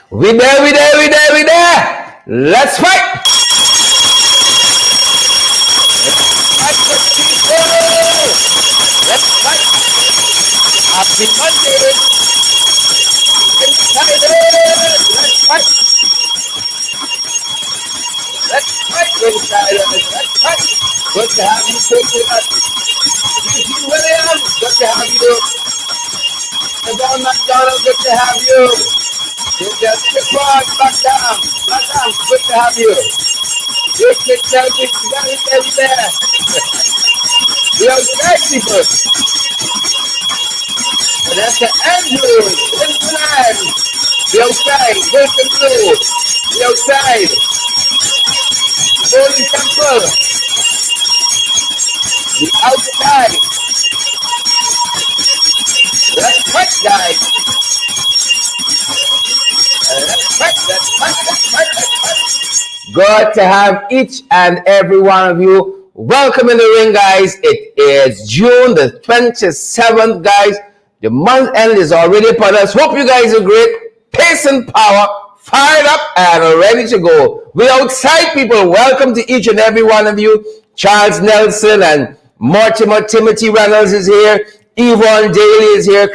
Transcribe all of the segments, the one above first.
We there. Let's fight. Let's fight. Happy Monday. Excited. Let's fight. Let's fight. Let's fight. Good to have you with us. William, good to have you. John McDonald, good to have you. Just back down. Good to have you. You can tell me every there. We are great people. And that's the Andrew, Winston, the outside, Winston Blue, the outside, Holy Temple, the outside. Let's fight, guys. Let's fight. Good to have each and every one of you. Welcome in the ring, guys. It is June the 27th, guys. The month end is already upon us. Hope you guys are great. Pace and power, fired up and ready to go. We outside people, welcome to each and every one of you. Charles Nelson and Mortimer Timothy Reynolds is here. Yvonne Daly is here.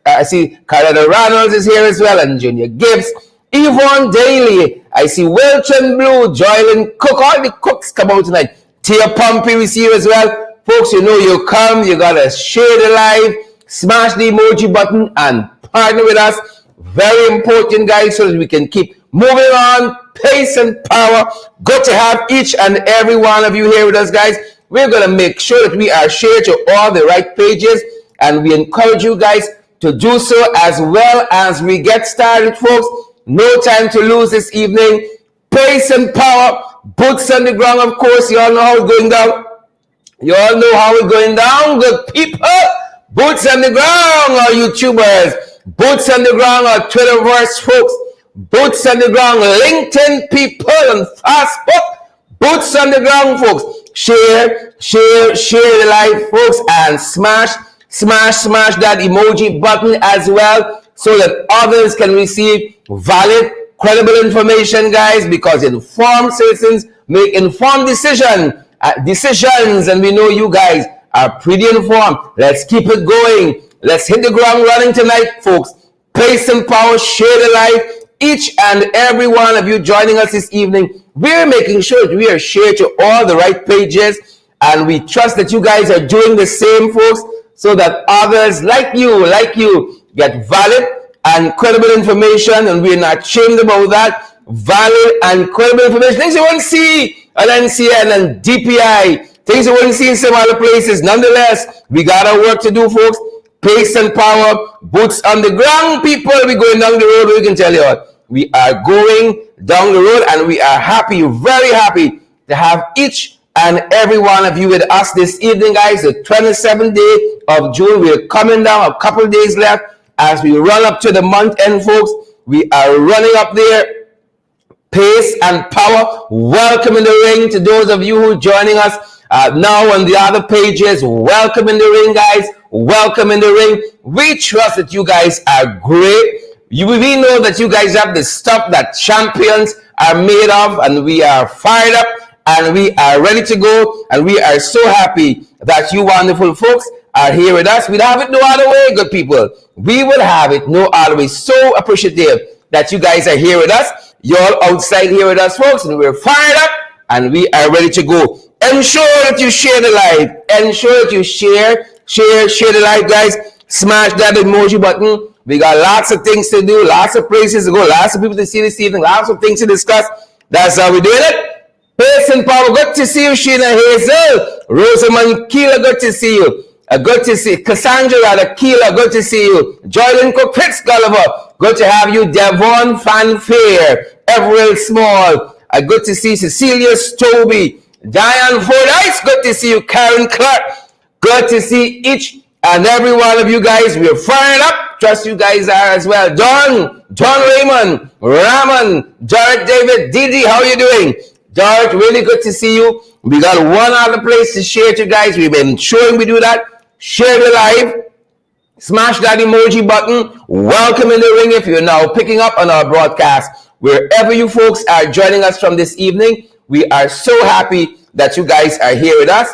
I see Carolina Reynolds is here as well, and Junior Gibbs. Yvonne Daly. I see Wilton Blue, Joylyn Cook. All the cooks come out tonight. Tia Pompey we see you as well. Folks, you know you come. You got to share the live, smash the emoji button, and partner with us. Very important, guys, so that we can keep moving on. Pace and power. Good to have each and every one of you here with us, guys. We're going to make sure that we are shared to all the right pages, and we encourage you guys to do so as well as we get started, folks. No time to lose this evening. Pace and power, boots on the ground, of course. You all know how it's going down. You all know how it's going down, good people. Boots on the ground, our YouTubers. Boots on the ground, our Twitterverse folks. Boots on the ground, LinkedIn people and Facebook. Boots on the ground, folks. Share the live, folks, and smash that emoji button as well, so that others can receive valid, credible information, guys, because informed citizens make informed decisions, and we know you guys are pretty informed. Let's keep it going. Let's hit the ground running tonight, folks. Pace and power, share the live. Each and every one of you joining us this evening, we're making sure that we are shared to all the right pages, and we trust that you guys are doing the same, folks, so that others like you get valid and credible information, and we're not ashamed about that. Valid and credible information, things you won't see on NCN and DPI, things you won't see in some other places. Nonetheless, we got our work to do, folks. Pace and power, boots on the ground, people. We're going down the road. We can tell you what, we are going down the road, and we are happy, very happy to have each and every one of you with us this evening, guys. The 27th day of June. We're coming down, a couple of days left as we run up to the month end, folks. We are running up there. Pace and power. Welcome in the ring to those of you who are joining us now on the other pages. Welcome in the ring, guys. Welcome in the ring. We trust that you guys are great. We know that you guys have the stuff that champions are made of, and we are fired up and we are ready to go, and we are so happy that you wonderful folks are here with us. We'd have it no other way, good people. We will have it no other way. So appreciative that you guys are here with us. You're outside here with us, folks, and we're fired up and we are ready to go. Ensure that you share the live. Ensure that you share the live, guys. Smash that emoji button. We got lots of things to do, lots of places to go, lots of people to see this evening, lots of things to discuss. That's how we're doing it. Pace and power, good to see you, Sheena Hazel. Rosamund Keeler, good to see you. Good to see Cassandra Keeler, good to see you. Joylyn Cook, Fitz Gulliver, good to have you. Devon Fanfare, Everett Small, good to see Cecilia Stobie. Diane Fordyce, good to see you. Karen Clark, good to see each and every one of you guys. We're firing up. Trust you guys are as well. John Raymond, Raman, Jared David, Didi, how are you doing? George, really good to see you. We got one other place to share to you guys. We've been showing we do that. Share the live. Smash that emoji button. Welcome in the ring if you're now picking up on our broadcast. Wherever you folks are joining us from this evening, we are so happy that you guys are here with us.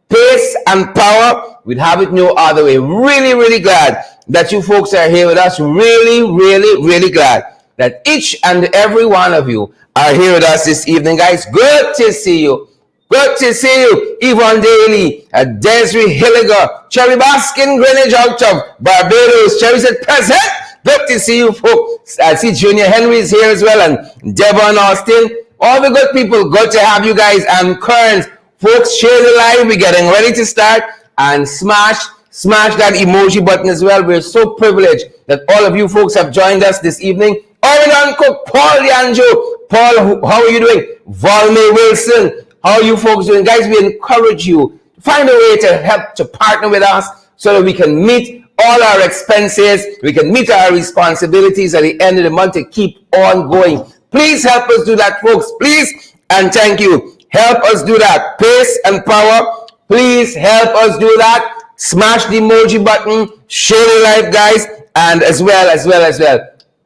Pace and power, we'd have it no other way. Really, really glad that you folks are here with us. Really, really, really glad that each and every one of you are here with us this evening, guys. Good to see you. Good to see you, Yvonne Daly, Desiree Hilliger, Cherry Baskin Greenwich out of Barbados. Cherry said, present. Good to see you, folks. I see Junior Henry is here as well, and Devon Austin. All the good people, good to have you guys. And Kearns, folks, share the live. We're getting ready to start, and smash that emoji button as well. We're so privileged that all of you folks have joined us this evening. Oregon Cook, Paul Lianjo. Paul, how are you doing? Volney Wilson. How are you folks doing? Guys, we encourage you to find a way to help to partner with us so that we can meet all our expenses, we can meet our responsibilities at the end of the month to keep on going. Please help us do that, folks. Please and thank you. Help us do that. Pace and power. Please help us do that. Smash the emoji button. Share the live, guys. And as well.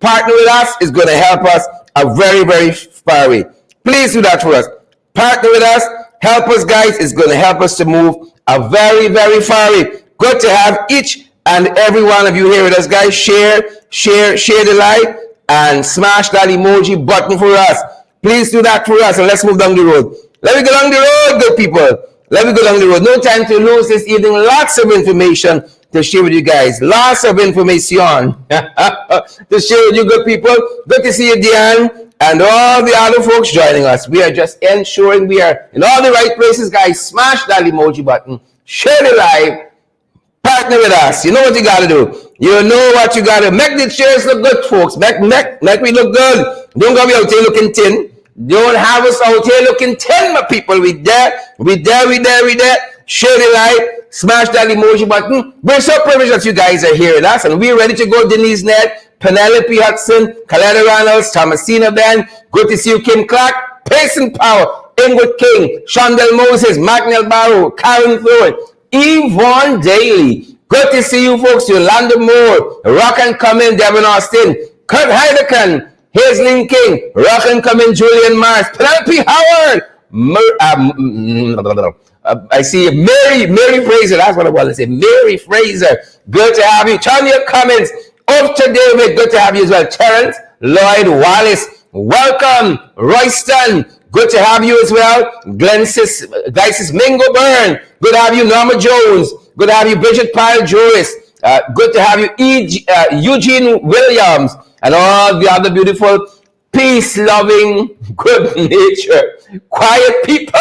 Partner with us is going to help us a very, very far way. Please do that for us. Partner with us, help us, guys. It's going to help us to move a very, very far way. Good to have each and every one of you here with us, guys. Share the live and smash that emoji button for us. Please do that for us, and let's move down the road. Let me go down the road, good people. Let me go down the road. No time to lose this evening. Lots of information to share with you guys. Lots of information to share with you, good people. Good to see you, Diane. And all the other folks joining us. We are just ensuring we are in all the right places, guys. Smash that emoji button. Share the live. Partner with us. You know what you got to do. You know what you got to do. Make the chairs look good, folks. Make we look good. Don't go out here looking thin. Don't have us out here looking thin, my people. We there. Share the live. Smash that emoji button. We're so privileged that you guys are here with us. And we're ready to go. Denise Ned, Penelope Hudson, Kaleda Reynolds, Thomasina Ben, good to see you, Kim Clark, Pace and Power, Ingrid King, Shondell Moses, Magnell Barrow, Karen Floyd, Yvonne Daly, good to see you folks, Yolanda Moore, Rock and Coming, Devon Austin, Kurt Heidekan, Hazelin King, Rock and Coming, Julian Mars, Penelope Howard, I see Mary Fraser, that's what I want to say, Mary Fraser, good to have you, Tanya Cummins, up to David, good to have you as well. Terrence Lloyd Wallace, welcome. Royston, good to have you as well. Glycis Mingo Byrne, good to have you. Norma Jones, good to have you. Bridget Pyle Joyce, good to have you. Eugene Williams, and all the other beautiful, peace-loving, good-natured, quiet people,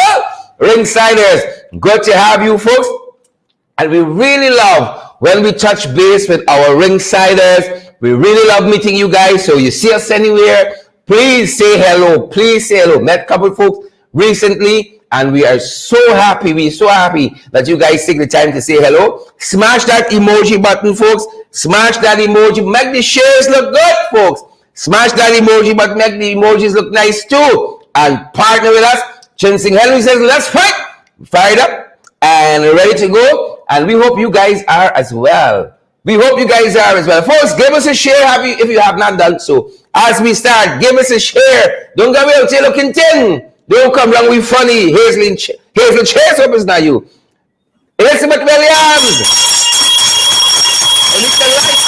ringsiders. Good to have you folks. And we really love when we touch base with our ringsiders. We really love meeting you guys. So you see us anywhere, please say hello. Please say hello. Met a couple of folks recently, and we are so happy. We're so happy that you guys take the time to say hello. Smash that emoji button, folks. Smash that emoji. Make the shares look good, folks. Smash that emoji button. Make the emojis look nice too. And partner with us. Chinsing Henry says, let's fight. Fired up and ready to go. And we hope you guys are as well. Folks, give us a share if you have not done so. As we start, give us a share. Don't go out here looking thin. Don't come along with funny. Hazel Chase up is not you. Elizabeth Williams. Elisa Light.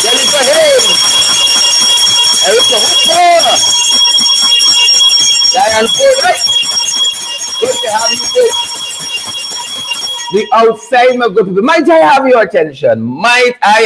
Jennifer Hayes. Erica Hooper. Diane Ford. Good to have you, folks. The outside, my good people. Might I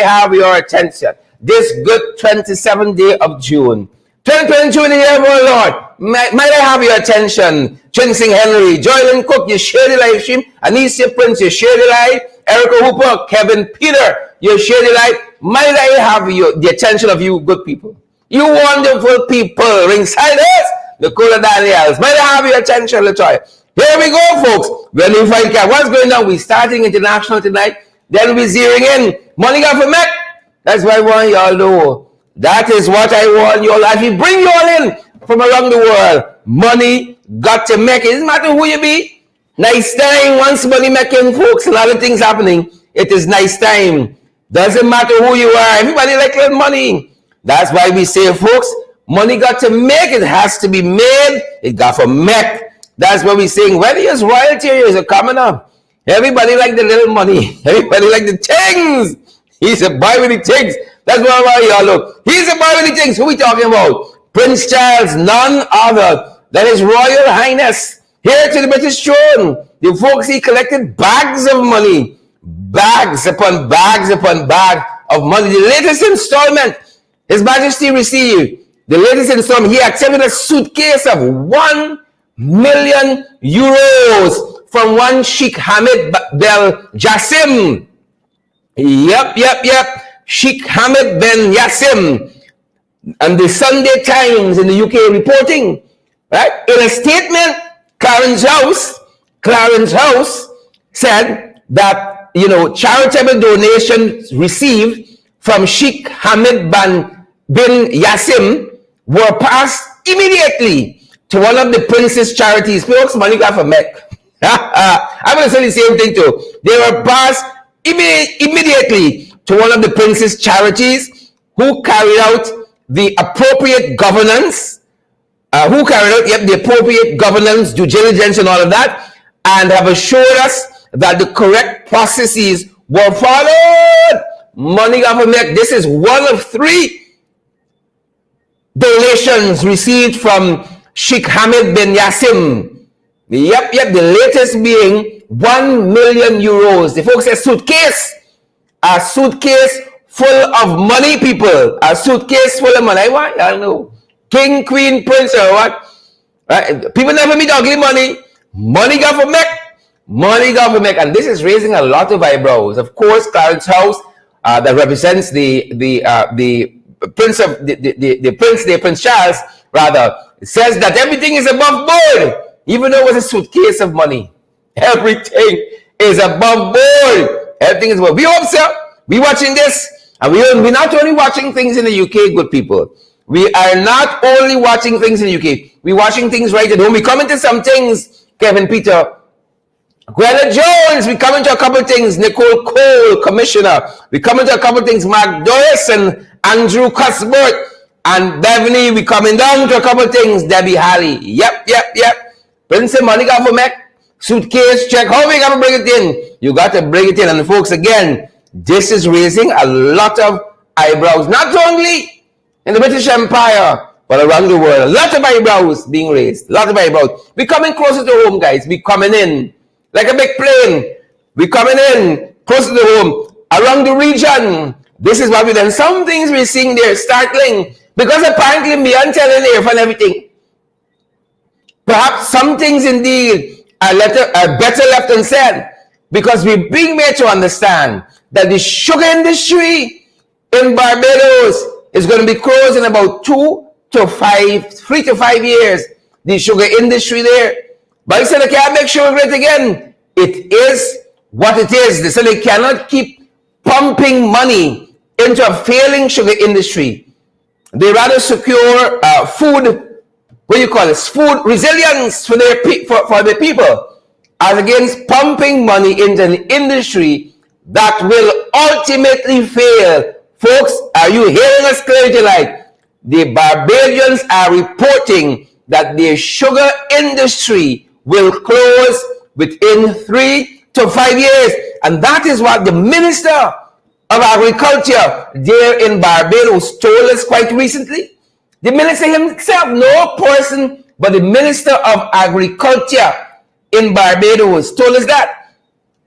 have your attention? This good 27th day of June. 2022 in the year of our Lord. Might I have your attention? Chinsing Henry, Joylyn Cook, you share the live stream. Anicia Prince, you share the live. Erica Hooper, Kevin Peter, you share the live. Might I have the attention of you good people? You wonderful people, ringsiders, Nicola Daniels. Might I have your attention, Latoya? Here we go, folks. When we find out what's going on, we're starting international tonight. Then we're zeroing in. Money got for Mac. That's what I want y'all to know. That is what I want y'all. As we bring you all in from around the world, money got to make it. It doesn't matter who you be. Nice time. Once money making, folks, a lot of things happening. It is nice time. Doesn't matter who you are. Everybody like little money. That's why we say, folks, money got to make. It has to be made. It got to make. That's what we're saying. Whether it's royalty or it's a commoner, everybody like the little money. Everybody like the things. He's a boy with the things. That's why y'all look. He's a boy with the things. Who we talking about? Prince Charles, none other than His Royal Highness. Here to the British throne. The folks, he collected bags of money. Bags upon bags upon bags of money. The latest installment His Majesty received. The latest installment, he accepted a suitcase of 1 million euros from one Sheikh Hamid Bel Jassim. Yep. Sheikh Hamid Ben Yassim. And the Sunday Times in the UK reporting, right? In a statement, Clarence House said that, charitable donations received from Sheikh Hamid bin Yassim were passed immediately to one of the prince's charities. Folks, money got for Mech. I'm going to say the same thing too. They were passed immediately to one of the prince's charities who carried out the appropriate governance, the appropriate governance, due diligence and all of that, and have assured us that the correct processes were followed. Money got for Mech. This is one of 3 donations received from Sheikh Hamid bin Yassim. Yep, the latest being 1 million euros. The folks said a suitcase full of money, people. A suitcase full of money. I want y'all know. King, queen, prince, or what? Right? People never meet ugly money. Money got for Mech. Money got for Mech. And this is raising a lot of eyebrows. Of course, Clarence House, that represents the Prince of the Prince Charles, rather, says that everything is above board, even though it was a suitcase of money. Everything is above board. Everything is above. We hope so. We watching this, and we're not only watching things in the UK, good people. We are not only watching things in the UK. We're watching things right at home. We come into some things, Kevin Peter. Gwenda Jones, we come into a couple of things. Nicole Cole, Commissioner. We come into a couple of things. Mark Doris and Andrew Cuthbert. And Beverly, we coming down to a couple of things. Debbie Halley. Yep. Prince money got for Mech. Suitcase check. How we got to bring it in? You got to bring it in. And folks, again, this is raising a lot of eyebrows. Not only in the British Empire, but around the world. A lot of eyebrows being raised. A lot of eyebrows. We're coming closer to home, guys. We're coming in. Like a big plane. We're coming in. Closer to home. Around the region. This is what we've done. Some things we're seeing there startling. Because apparently me and telling you and everything. Perhaps some things indeed are better left unsaid. Because we're being made to understand that the sugar industry in Barbados is going to be closed in about 3 to 5 years. The sugar industry there. But he said they can't make sugar great again. It is what it is. They said they cannot keep pumping money into a failing sugar industry. They rather secure food, food resilience for their people, as against pumping money into an industry that will ultimately fail. Folks, are you hearing us clearly tonight? The Barbadians are reporting that their sugar industry will close within 3 to 5 years. And that is what the Minister of Agriculture there in Barbados told us quite recently. The minister himself, no person but the Minister of Agriculture in Barbados told us that.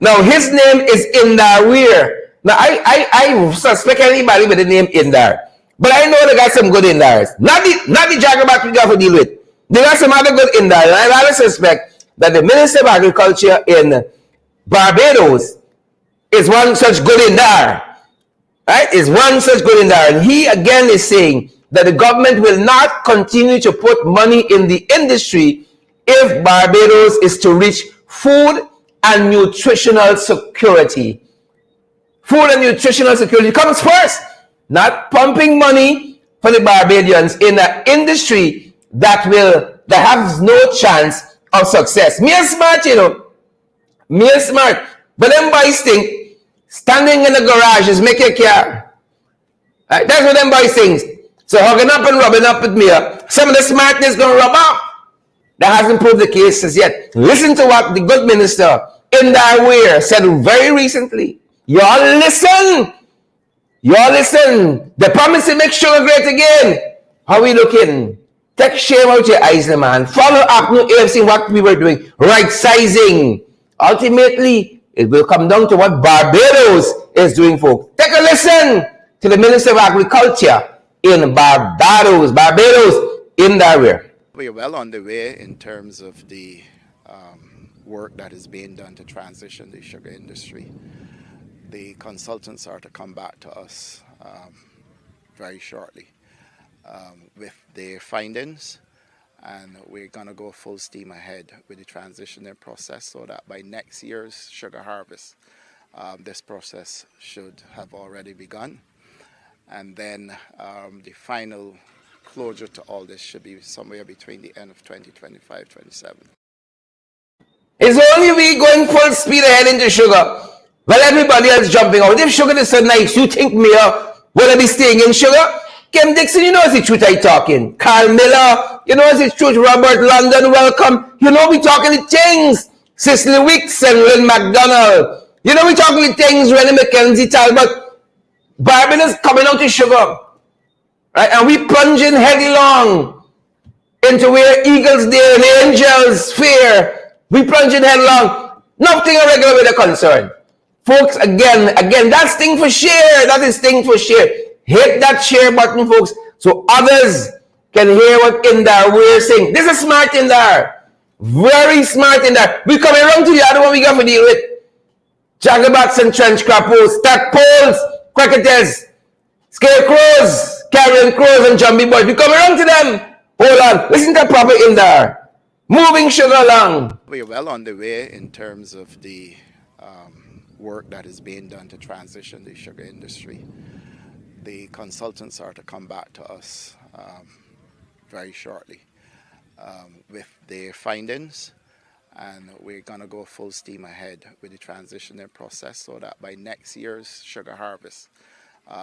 Now his name is Indar Weir. Now I suspect anybody with the name Indar, but I know they got some good Indars. Not the jaggerbat we got to deal with. They got some other good Indars, and I rather suspect that the Minister of Agriculture in Barbados is one such good Indar. Right? Is one such good Indar. And he again is saying that the government will not continue to put money in the industry if Barbados is to reach food and nutritional security. Food and nutritional security comes first. Not pumping money for the Barbadians in an industry that has no chance of success. Me and smart, Me smart. But them boys think standing in the garage is make a car. Right? That's what them boys think. So hugging up and rubbing up with me. Some of the smartness gonna rub off. That hasn't proved the case as yet. Listen to what the good minister in that way said very recently. Y'all listen. Y'all listen. The promise to make sugar great again. How we looking? Take shame out your eyes, man. Follow up new AFC what we were doing. Right sizing. Ultimately, it will come down to what Barbados is doing, folks. Take a listen to the Minister of Agriculture in Barbados in that way. We're well on the way in terms of the work that is being done to transition the sugar industry. The consultants are to come back to us very shortly with their findings, and we're going to go full steam ahead with the transitioning process so that by next year's sugar harvest, this process should have already begun. And then the final closure to all this should be somewhere between the end of 2025-27. It's only we going full speed ahead into sugar. Well, everybody else jumping out. If sugar is so nice, you think me will I be staying in sugar? Kim Dixon, you know it's the truth I talking. Carl Miller, you know it's the truth. Robert London, welcome. You know we talking the things. Cicely Weeks and Lynn McDonald. You know we talking the things. Rennie McKenzie Talbot. Barbados coming out to sugar. Right? And we plunging headlong into where Eagles Day and Angels fear. We plunging headlong. Nothing irregular with the concern. Folks, again, that's thing for share. That is thing for share. Hit that share button, folks, so others can hear what Indar we're saying. This is smart Indar. Very smart Indar. We coming around to the other one we got to deal with. Jagabats and trench crappos, tadpoles, cricketers, scarecrows, carrion crows, and jumbie boys. We come around to them. Hold on. Listen to proper Indar. Moving sugar along. We're well on the way in terms of the work that is being done to transition the sugar industry. The consultants are to come back to us very shortly with their findings, and we're going to go full steam ahead with the transitioning process so that by next year's sugar harvest,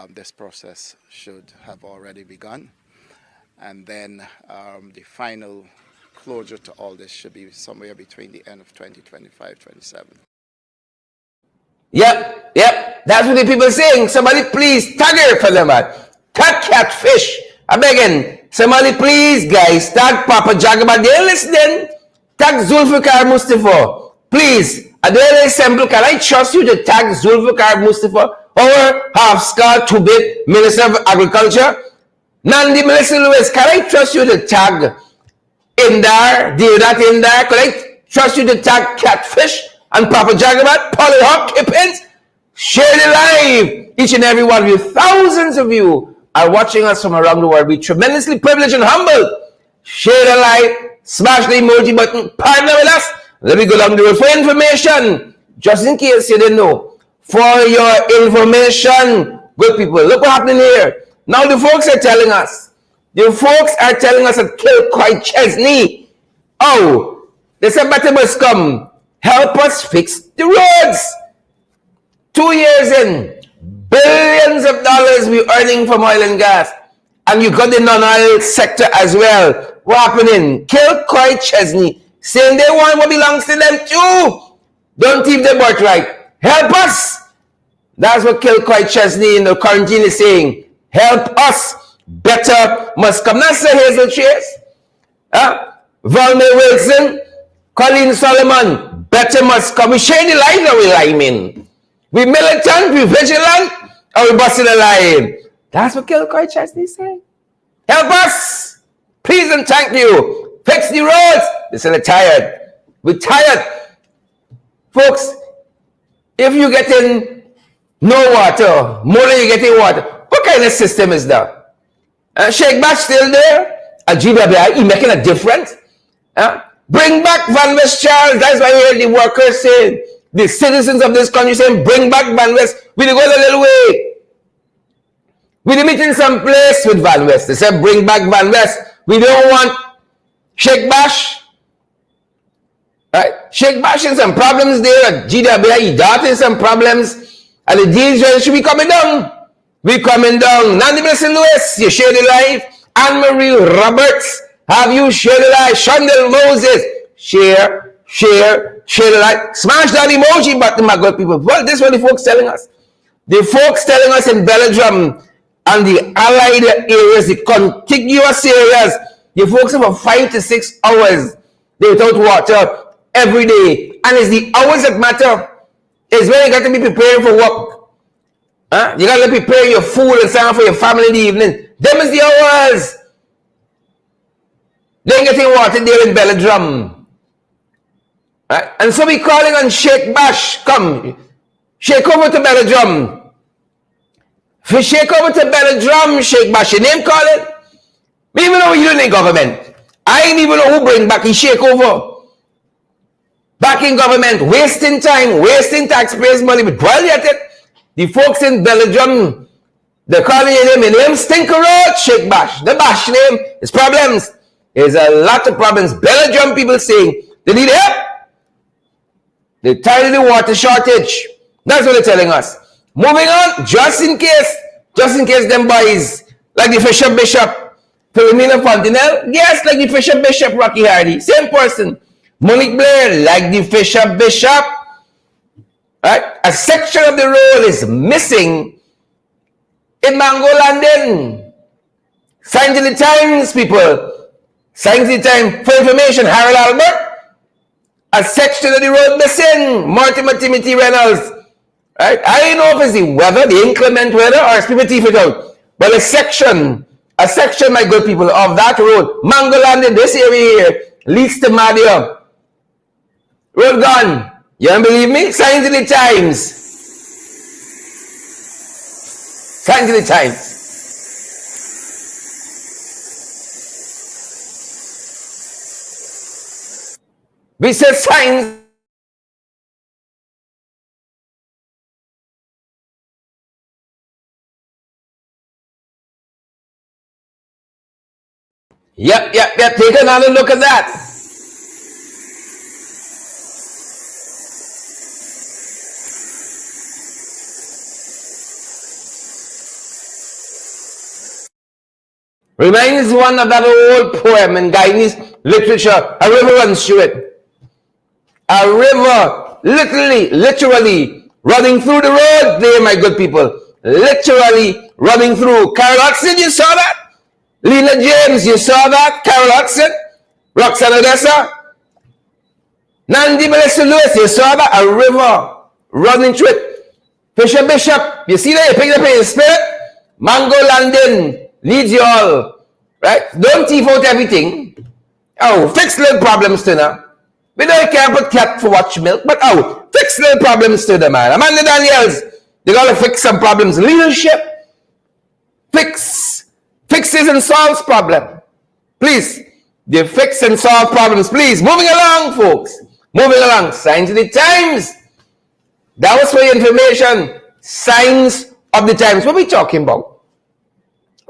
this process should have already begun. And then the final closure to all this should be somewhere between the end of 2025-27. Yep. That's what the people are saying. Somebody please tag her for them, man. Tag Catfish. I'm begging. Somebody please, guys, tag Papa Jagabat. They're listening. Tag Zulfikar Mustafa. Please. Adele Simple, can I trust you to tag Zulfikar Mustafa, our half-scar 2-bit Minister of Agriculture? Nandi Melissa Lewis, can I trust you to tag Indar? Do that Indar? Can I trust you to tag Catfish? And Papa Jagabat, Polly Hawk, Kippins, share the live. Each and every one of you, thousands of you are watching us from around the world. We're tremendously privileged and humbled. Share the live, smash the emoji button, partner with us. Let me go down the road for information. Just in case you didn't know. For your information, good people, look what happening here. Now the folks are telling us. The folks are telling us at Kilcoy Chesney. Oh, they said better must come. Help us fix the roads. 2 years in, billions of dollars we're earning from oil and gas. And you got the non-oil sector as well. What happening? Kilcoy Chesney saying they want what belongs to them too. Don't leave the birthright. Help us. That's what Kilcoy Chesney in the quarantine is saying. Help us. Better must come. That's the Hazel Chase. Valmir Wilson, Colleen Solomon. Better must come. We share the life that we liming. We militant, we vigilant, and we busting the line. That's what Kilcoy Chesney saying. Help us. Please and thank you. Fix the roads. They say they're tired. We're tired. Folks, if you're getting no water, more than you're getting water, what kind of system is that? Sheikh Bash still there? GBI making a difference? Bring back Van West Charles. That's why we hear the workers saying, the citizens of this country saying, bring back Van West. We go a little way. We meeting some place with Van West. They said, bring back Van West. We don't want Sheikh Bash. Right? Sheikh Bash in some problems there at GWI, daughter some problems, and the deals should be coming down. We coming down. Nandy Blessing Lewis, you share the life. Anne-Marie Roberts, have you shared the life? Shondell Moses, share the life. Smash that emoji button, my good people. Well, this is what the folks telling us. The folks telling us in Belgium and the allied areas, the contiguous areas, the folks have 5 to 6 hours without water every day. And it's the hours that matter. It's when you got to be preparing for work. Huh? You got to prepare your food and stuff for your family in the evening. Them is the hours. They ain't getting water there in Belgium. Right? And so we calling on Sheikh Bash. Come, shake over to Belgium. Shake over to Belgium, Sheikh Bash. Your name call it? We even know you in government. I ain't even know who bring back his shake over. Back in government, wasting time, wasting taxpayers' money. But while you're at it, the folks in Belgium, they're calling your name Stinker Road, Sheikh Bash. The Bash name is problems. There's a lot of problems. Belgium people saying they need help. They're tired of the water shortage. That's what they're telling us. Moving on, just in case them boys, like the Fisher Bishop, Philomena Fontenelle, yes, like the Fisher Bishop, Rocky Hardy, same person. Monique Blair, like the Fisher Bishop, right? A section of the road is missing in Mango London. Signs of the times, people. Signs of the time. For information, Harold Albert, a section of the road missing. Mortimer Timothy Reynolds, right? I don't know if it's the weather, the inclement weather, or it's people teeth it out. But a section, my good people, of that road, Mango London, this area here, leads to Madia. Road gone. You don't believe me? Signs of the times. Signs of the times. We said signs. Yep. Take another look at that. Reminds one of that old poem in Guyanese literature. A river runs through it. A river, literally running through the road there, my good people. Literally running through. Carol Hudson, you saw that? Lena James, you saw that? Carol Hudson? Roxanne Odessa? Nandy Melissa Lewis, you saw that? A river running through it. Fisher Bishop, you see that? You picked up in your spirit? Mango London leads you all, right? Don't thief out everything. Oh, fix little problems to them. We don't care about cat for watch milk, but fix little problems to them, man. Amanda Daniels, they gotta fix some problems. Leadership, fixes and solves problem. Please, they fix and solve problems. Please, moving along, folks. Moving along. Signs of the times. That was for your information. Signs of the times. What are we talking about?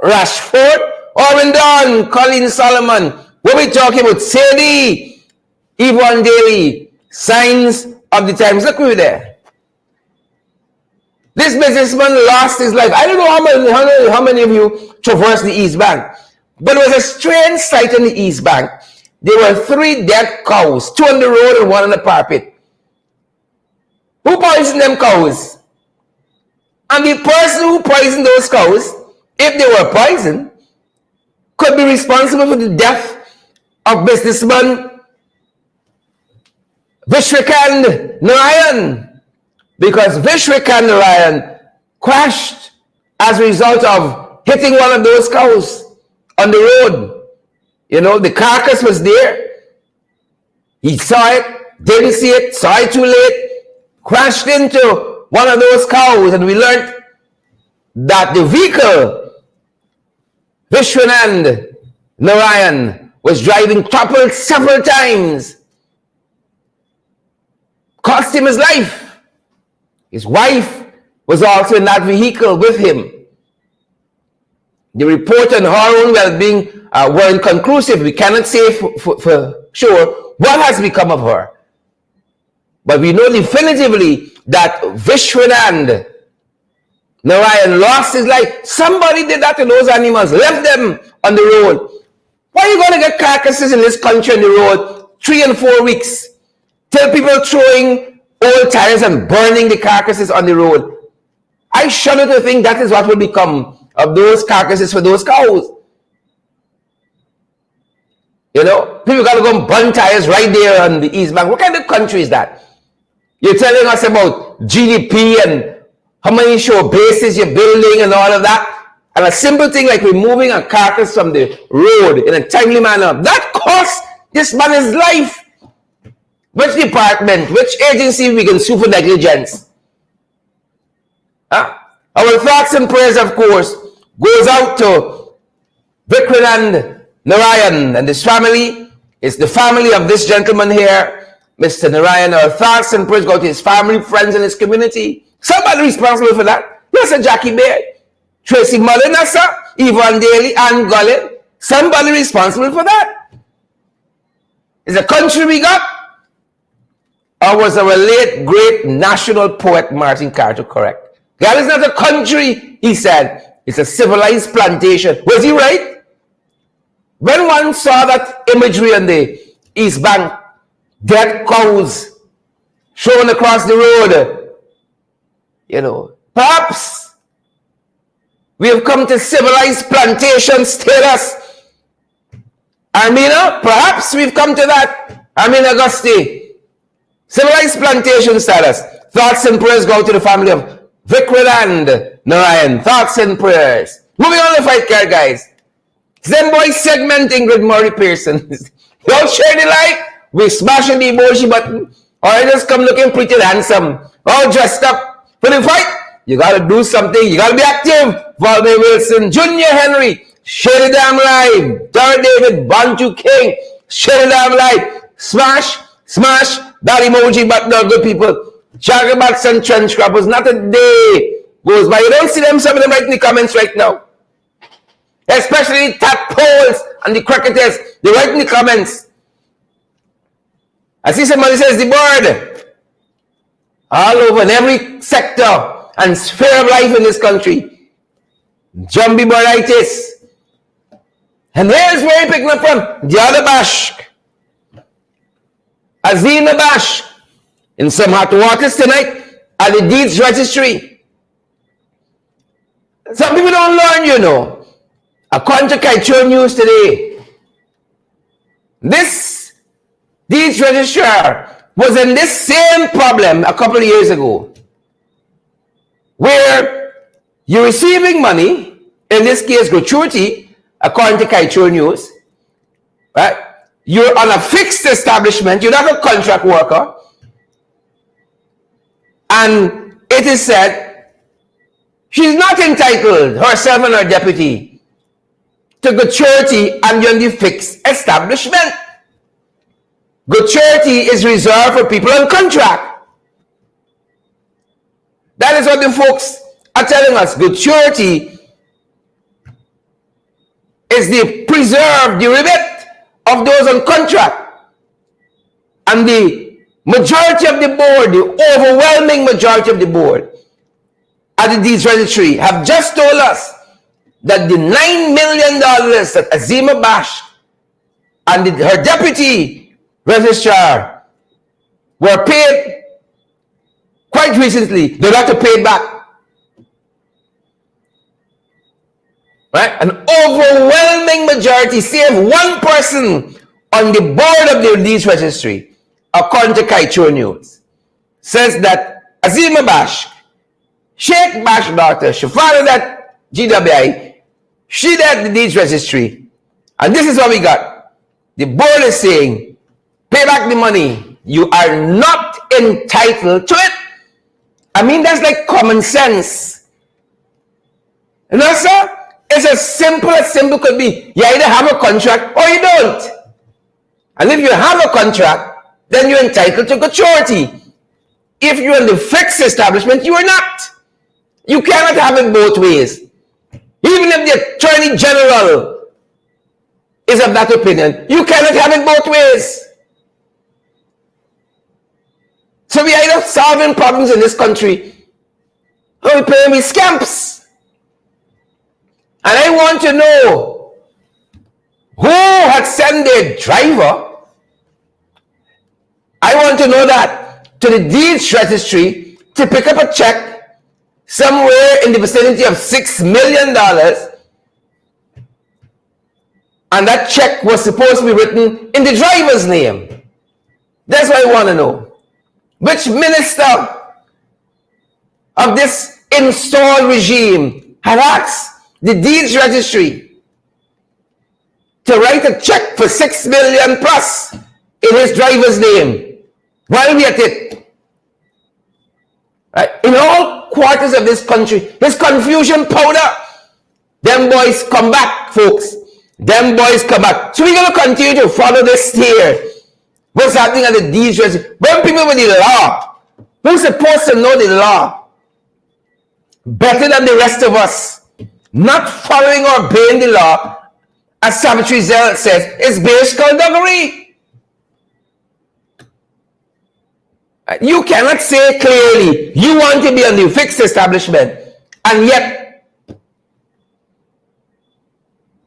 Rashford, Owen Don, Colin Solomon. What are we talking about? Sadie, Yvonne Daly. Signs of the times. Look over there. This businessman lost his life. I don't know how many of you traversed the East Bank, but it was a strange sight in the East Bank. There were 3 dead cows, 2 on the road and 1 on the parapet. Who poisoned them cows? And the person who poisoned those cows, if they were poisoned, could be responsible for the death of businessman Vishrikand Narayan, because Vishrikand Narayan crashed as a result of hitting one of those cows on the road. You know, the carcass was there. He saw it, didn't see it, saw it too late, crashed into one of those cows, and we learned that the vehicle Vishwanand Narayan was driving toppled several times. Cost him his life. His wife was also in that vehicle with him. The report on her own well-being were inconclusive. We cannot say for sure what has become of her. But we know definitively that Vishwanand Narayan lost his life. Somebody did that to those animals, left them on the road. Why are you going to get carcasses in this country on the road 3 and 4 weeks? Till people throwing old tires and burning the carcasses on the road. I shudder to think that is what will become of those carcasses for those cows. You know, people got to go and burn tires right there on the East Bank. What kind of country is that? You're telling us about GDP and how many show bases you're building and all of that. And a simple thing like removing a carcass from the road in a timely manner, that costs this man his life. Which department, which agency we can sue for negligence? Huh? Our thoughts and prayers, of course, goes out to Vikranand Narayan and his family. It's the family of this gentleman here, Mr. Narayan. Our thoughts and prayers go to his family, friends, and his community. Somebody responsible for that. Yes, sir, Jackie Bear, Tracy Mullen, sir, Yvonne Daly, Ann Gullin. Somebody responsible for that. Is the country we got? Or was our late, great national poet Martin Carter correct? God is not a country, he said. It's a civilized plantation. Was he right? When one saw that imagery on the East Bank, dead cows shown across the road, you know, perhaps we have come to civilized plantation status. Armina, perhaps we've come to that. Armina Augusti. Civilized plantation status. Thoughts and prayers go to the family of Vikranand Narayan. Thoughts and prayers. Moving on to the fight card, guys. Zen boy segment Ingrid Murray Pearson. Don't share the like. We smashing the emoji button. Or just come looking pretty and handsome. All dressed up for the fight. You gotta do something. You gotta be active. Valme Wilson, Junior Henry, share the damn live. Jared David, Bantu King, share the damn live. Smash, smash that emoji button, good people. Jagabats and trench crappers, not a day goes by. You don't see them, some of them right in the comments right now. Especially the tadpoles and the cricketers. They write in the comments. I see somebody says the bird. All over in every sector and sphere of life in this country. Jumbie birditis. And here's where he picking up from. The other bash. Azina Bash in some hot waters tonight at the deeds registry. Some people don't learn, you know. According to Kaicho News today, this deeds registrar was in this same problem a couple of years ago, where you're receiving money, in this case gratuity, according to Kaicho News, right? You're on a fixed establishment, you're not a contract worker, and it is said she's not entitled, herself and her deputy, to gratuity and you're in the fixed establishment. Gratuity is reserved for people on contract. That is what the folks are telling us. Gratuity is the preserved, the rebate of those on contract. And the majority of the board, the overwhelming majority of the board at the deeds registry have just told us that the $9 million that Azima Bash and her deputy registrar were paid quite recently, they'll have to pay it back. Right? An overwhelming majority, save one person on the board of the deeds registry, according to Kaicho News, says that Azima Bash, Sheikh Bash's daughter, she followed that GWI, she did the deeds registry, and this is what we got. The board is saying, pay back the money. You are not entitled to it. I mean, that's like common sense. You know, sir? It's as simple could be. You either have a contract or you don't. And if you have a contract, then you're entitled to gratuity. If you're in the fixed establishment, you are not. You cannot have it both ways. Even if the Attorney General is of that opinion, you cannot have it both ways. So we end up solving problems in this country. How we pay me scamps. And I want to know who had sent their driver. I want to know that to the deeds registry to pick up a check somewhere in the vicinity of $6 million. And that check was supposed to be written in the driver's name. That's what I want to know. Which minister of this installed regime had asked the deeds registry to write a check for $6 million plus in his driver's name while we at it? Right? In all quarters of this country, this confusion powder, them boys come back, folks. Them boys come back. So we're going to continue to follow this here. What's happening at the deeds registry? When people with the law, who's supposed to know the law better than the rest of us, not following or obeying the law, as Savitri Zell says, is base skullduggery. You cannot say clearly you want to be on the fixed establishment, and yet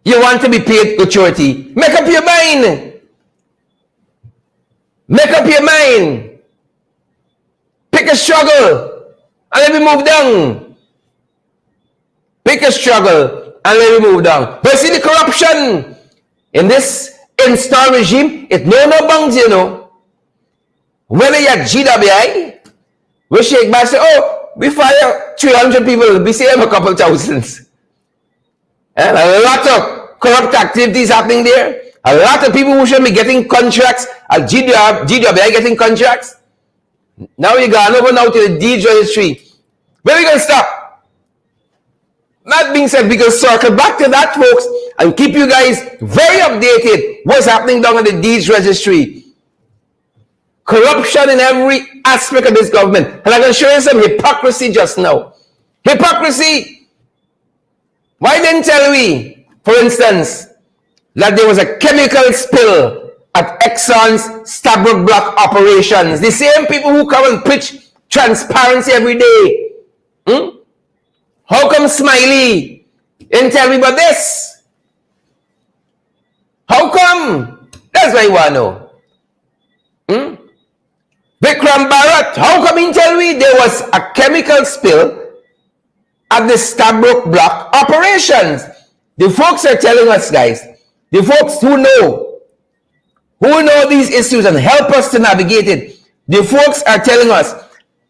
you want to be paid gratuity. Make up your mind. Make up your mind. Pick a struggle and let me move down. Pick a struggle and let me move down. But see the corruption in this install regime, it know no bounds, you know. Whether you're GWI, we shake back and say, oh, we fire 300 people, we save a couple thousands. And a lot of corrupt activities happening there. A lot of people who should be getting contracts, GWI getting contracts. Now you gone over now to the deeds registry. Where are we going to stop? That being said, we can circle back to that, folks, and keep you guys very updated what's happening down at the deeds registry. Corruption in every aspect of this government. And I'm going to show you some hypocrisy just now. Hypocrisy. Why didn't tell we, for instance, that there was a chemical spill at Exon's Stabrook Block operations? The same people who come and preach transparency every day. How come Smiley didn't tell me about this? How come? That's what I want to know. Vikram Bharat, how come he tell me there was a chemical spill at the Stabrook Block operations? The folks are telling us, guys, the folks who know these issues and help us to navigate it, the folks are telling us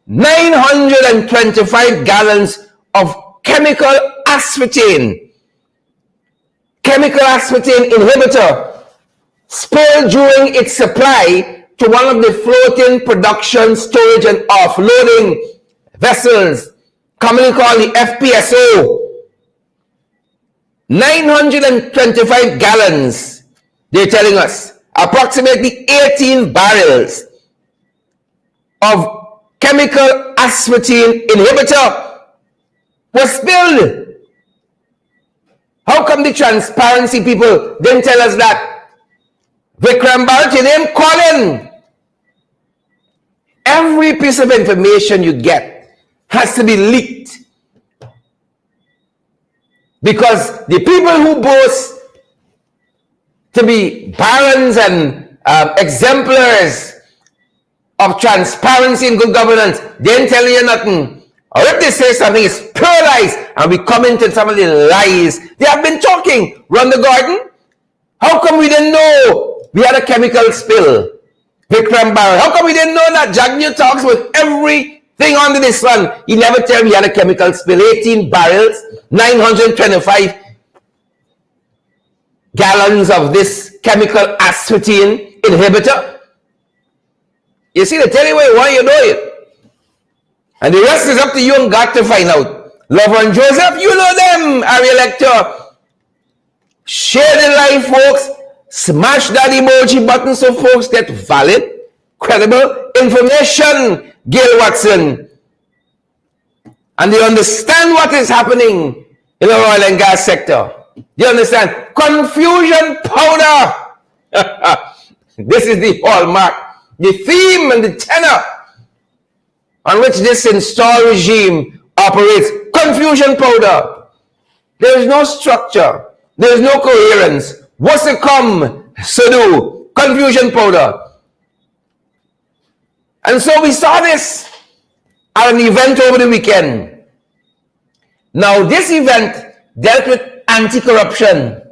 925 gallons of chemical aspartame inhibitor spilled during its supply to one of the floating production, storage, and offloading vessels, commonly called the FPSO. 925 gallons, they're telling us, approximately 18 barrels of chemical aspartame inhibitor was spilled. How come the transparency people didn't tell us that? Vikram Bharat, your name, call in. Every piece of information you get has to be leaked. Because the people who boast to be barons and exemplars of transparency and good governance, they ain't telling you nothing. Or if they say something, it's pure lies. And we come into some of the lies. They have been talking. Run the garden. How come we didn't know we had a chemical spill? Vikram Bharat. How come we didn't know that? Jagnew talks with everything under the sun. He never tell me he had a chemical spill. 18 barrels, 925 gallons of this chemical aspartame inhibitor. You see, they tell you what you want, you know it. And the rest is up to you and God to find out. Lover and Joseph, you know them, Ariel Lecter. Share the live, folks. Smash that emoji button so folks get valid, credible information, Gail Watson. And they understand what is happening in the oil and gas sector. You understand? Confusion powder. This is the hallmark, the theme and the tenor on which this installed regime operates. Confusion powder. There is no structure. There is no coherence. What's to come, so do. Confusion powder. And so we saw this at an event over the weekend. Now, this event dealt with anti-corruption.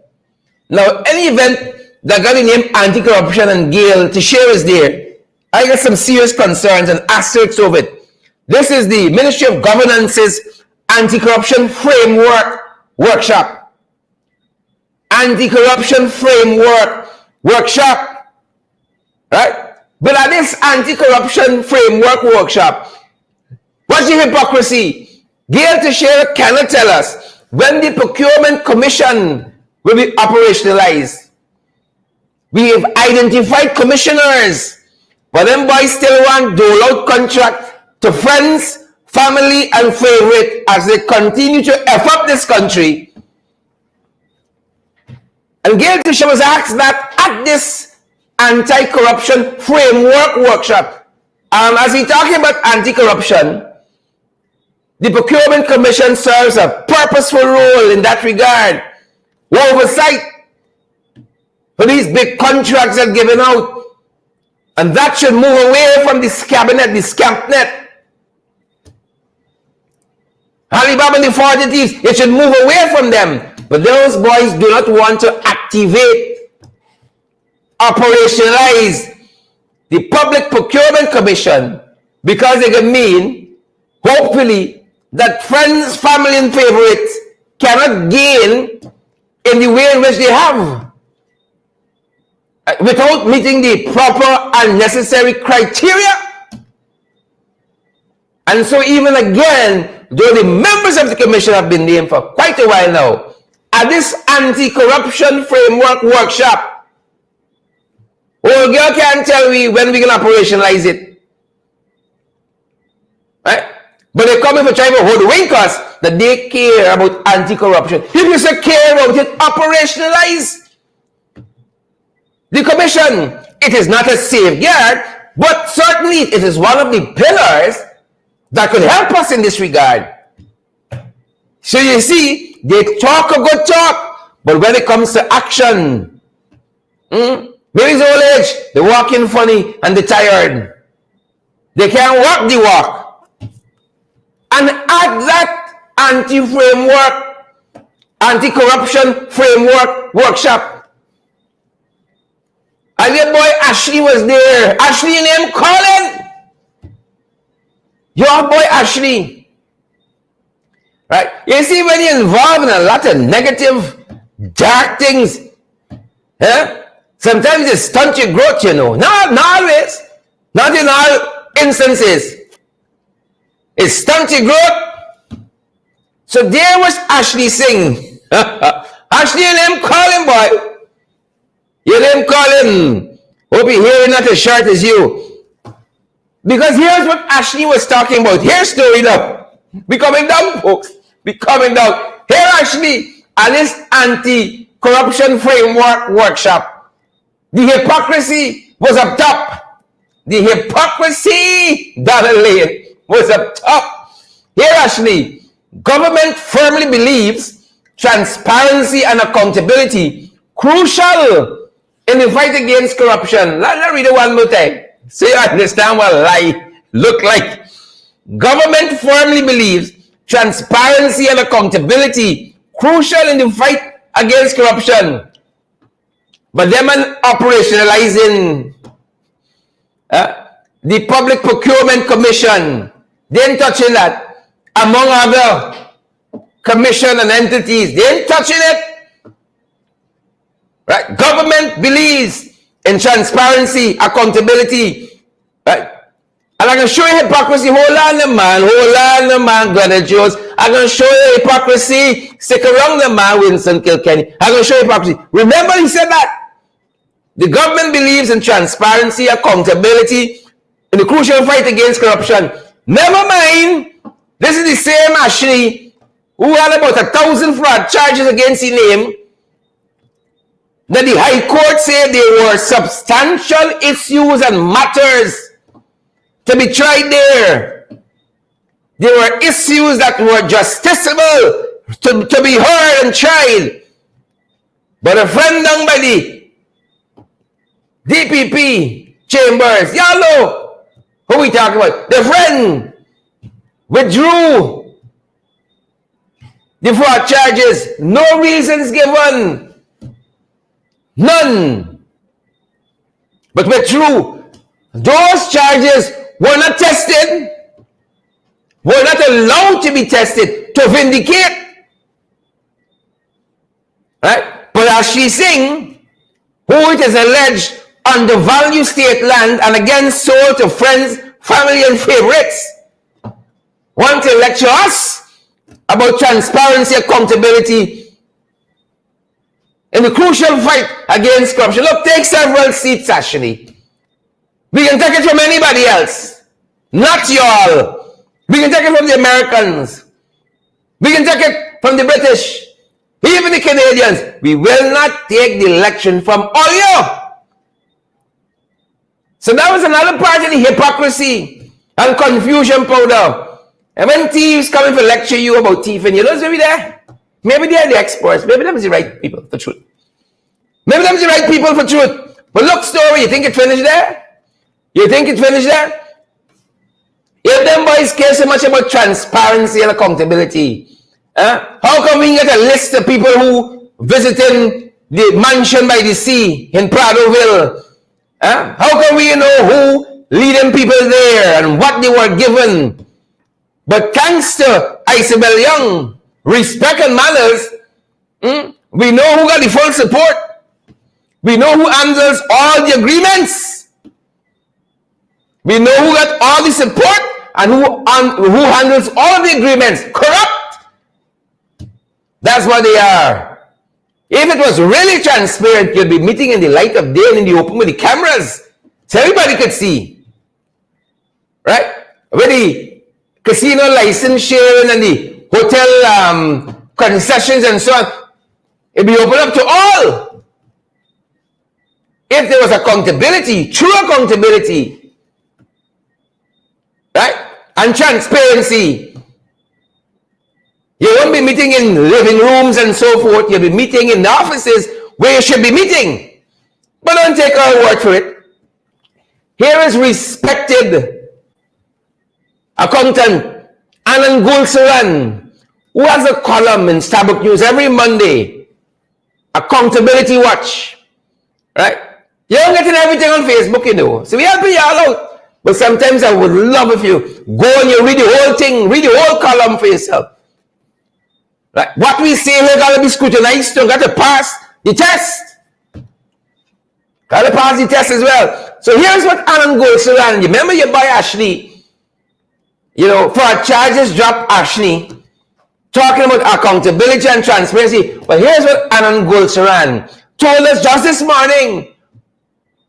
Now, any event that got the name anti-corruption and Gail to share is there, I got some serious concerns and asterisks over it. This is the Ministry of Governance's Anti-Corruption Framework Workshop. Anti-Corruption Framework Workshop. Right? But at this Anti-Corruption Framework Workshop, what's the hypocrisy? Gail Teixeira cannot tell us when the Procurement Commission will be operationalized. We have identified commissioners, but them boys still want dole out contract to friends, family, and favorite as they continue to F up this country. And Gail Teixeira was asked that at this Anti-Corruption Framework Workshop. As we talking about anti-corruption, the Procurement Commission serves a purposeful role in that regard. Oversight for these big contracts that are given out. And that should move away from this cabinet, this campnet. Alibaba and the 40 thieves, it should move away from them. But those boys do not want to activate, operationalize the Public Procurement Commission because they can mean, hopefully, that friends, family, and favorites cannot gain in the way in which they have without meeting the proper and necessary criteria. And so even again, though the members of the commission have been named for quite a while now, at this anti-corruption framework workshop, old girl can't tell me when we can operationalize it. Right? But they're coming for trying to hoodwink us that they care about anti-corruption. If you say care about it, operationalize the commission. It is not a safeguard, but certainly it is one of the pillars that could help us in this regard. So you see, they talk a good talk, but when it comes to action, maybe it's old age, they're walking funny and they're tired. They can't walk the walk. And at that anti-corruption framework workshop, and your boy Ashley was there. Ashley name Colin. Your boy Ashley. Right? You see, when you're involved in a lot of negative, dark things, sometimes it stunts your growth, you know. Not always. Not in all instances. It stunts your growth. So there was Ashley Singh. Ashley and him calling, boy. You name Colin. Hope you're hearing not as short as you. Because here's what Ashley was talking about. Here's story now. Be coming down, folks. Be coming down. Here, Ashley, at this anti-corruption framework workshop, the hypocrisy was up top. The hypocrisy, Donald Lane, was up top. Here, Ashley, government firmly believes transparency and accountability crucial in the fight against corruption. Let me read it one more time so you understand what lie look like. Government firmly believes transparency and accountability crucial in the fight against corruption. But them operationalizing the Public Procurement Commission, they ain't touching that. Among other commission and entities, they ain't touching it. Right? Government believes in transparency, accountability. Right? And I can show you hypocrisy. Hold on, the man, Glenn Jones. I'm going to show you hypocrisy. Stick around the man, Winston Kilkenny. I'm going to show you hypocrisy. Remember, he said that. The government believes in transparency, accountability, in the crucial fight against corruption. Never mind, this is the same Ashley who had about 1,000 fraud charges against his name. That the High Court said there were substantial issues and matters to be tried there. There were issues that were justiciable to be heard and tried. But a friend down by the DPP chambers, y'all know who we talking about. The friend withdrew the fraud charges. No reasons given. None. But withdrew. Those charges were not tested, were not allowed to be tested to vindicate. Right? But as she sing, who it is alleged undervalue state land and again sold to friends, family, and favorites, want to lecture us about transparency, accountability in the crucial fight against corruption. Look, take several seats, actually. We can take it from anybody else, not y'all. We can take it from the Americans. We can take it from the British, even the Canadians. We will not take the election from all you. So that was another part of the hypocrisy and confusion powder. And when thieves come in to lecture you about thieving, you don't be there. Maybe they are the experts. Maybe them is the right people for truth. Maybe them is the right people for truth. But look, story, you think it finished there? You think it finished there? If them boys care so much about transparency and accountability, how come we get a list of people who visiting the mansion by the sea in Pradoville? How come we know who leading people there and what they were given? But thanks to Isabel Young, respect and manners, we know who got the full support. We know who handles all the agreements. We know who got all the support and who handles all the agreements. Corrupt. That's what they are. If it was really transparent, you'd be meeting in the light of day and in the open with the cameras, so everybody could see. Right? With the casino license sharing and the hotel concessions and so on, it'd be open up to all. If there was accountability, true accountability, right, and transparency, you won't be meeting in living rooms and so forth. You'll be meeting in the offices where you should be meeting. But don't take our word for it. Here is respected accountant Anand Gulsaran, who has a column in Starbuck News every Monday, Accountability Watch. Right? You don't get everything on Facebook, you know. So we help you all out. But sometimes I would love if you go and you read the whole thing, read the whole column for yourself. Right? What we say here got to be scrutinized. You got to pass the test. Got to pass the test as well. So here's what Anand Gulsaran, remember your boy Ashley, you know, for our charges drop Ashley, talking about accountability and transparency. But here's what Anand Gulsaran told us just this morning.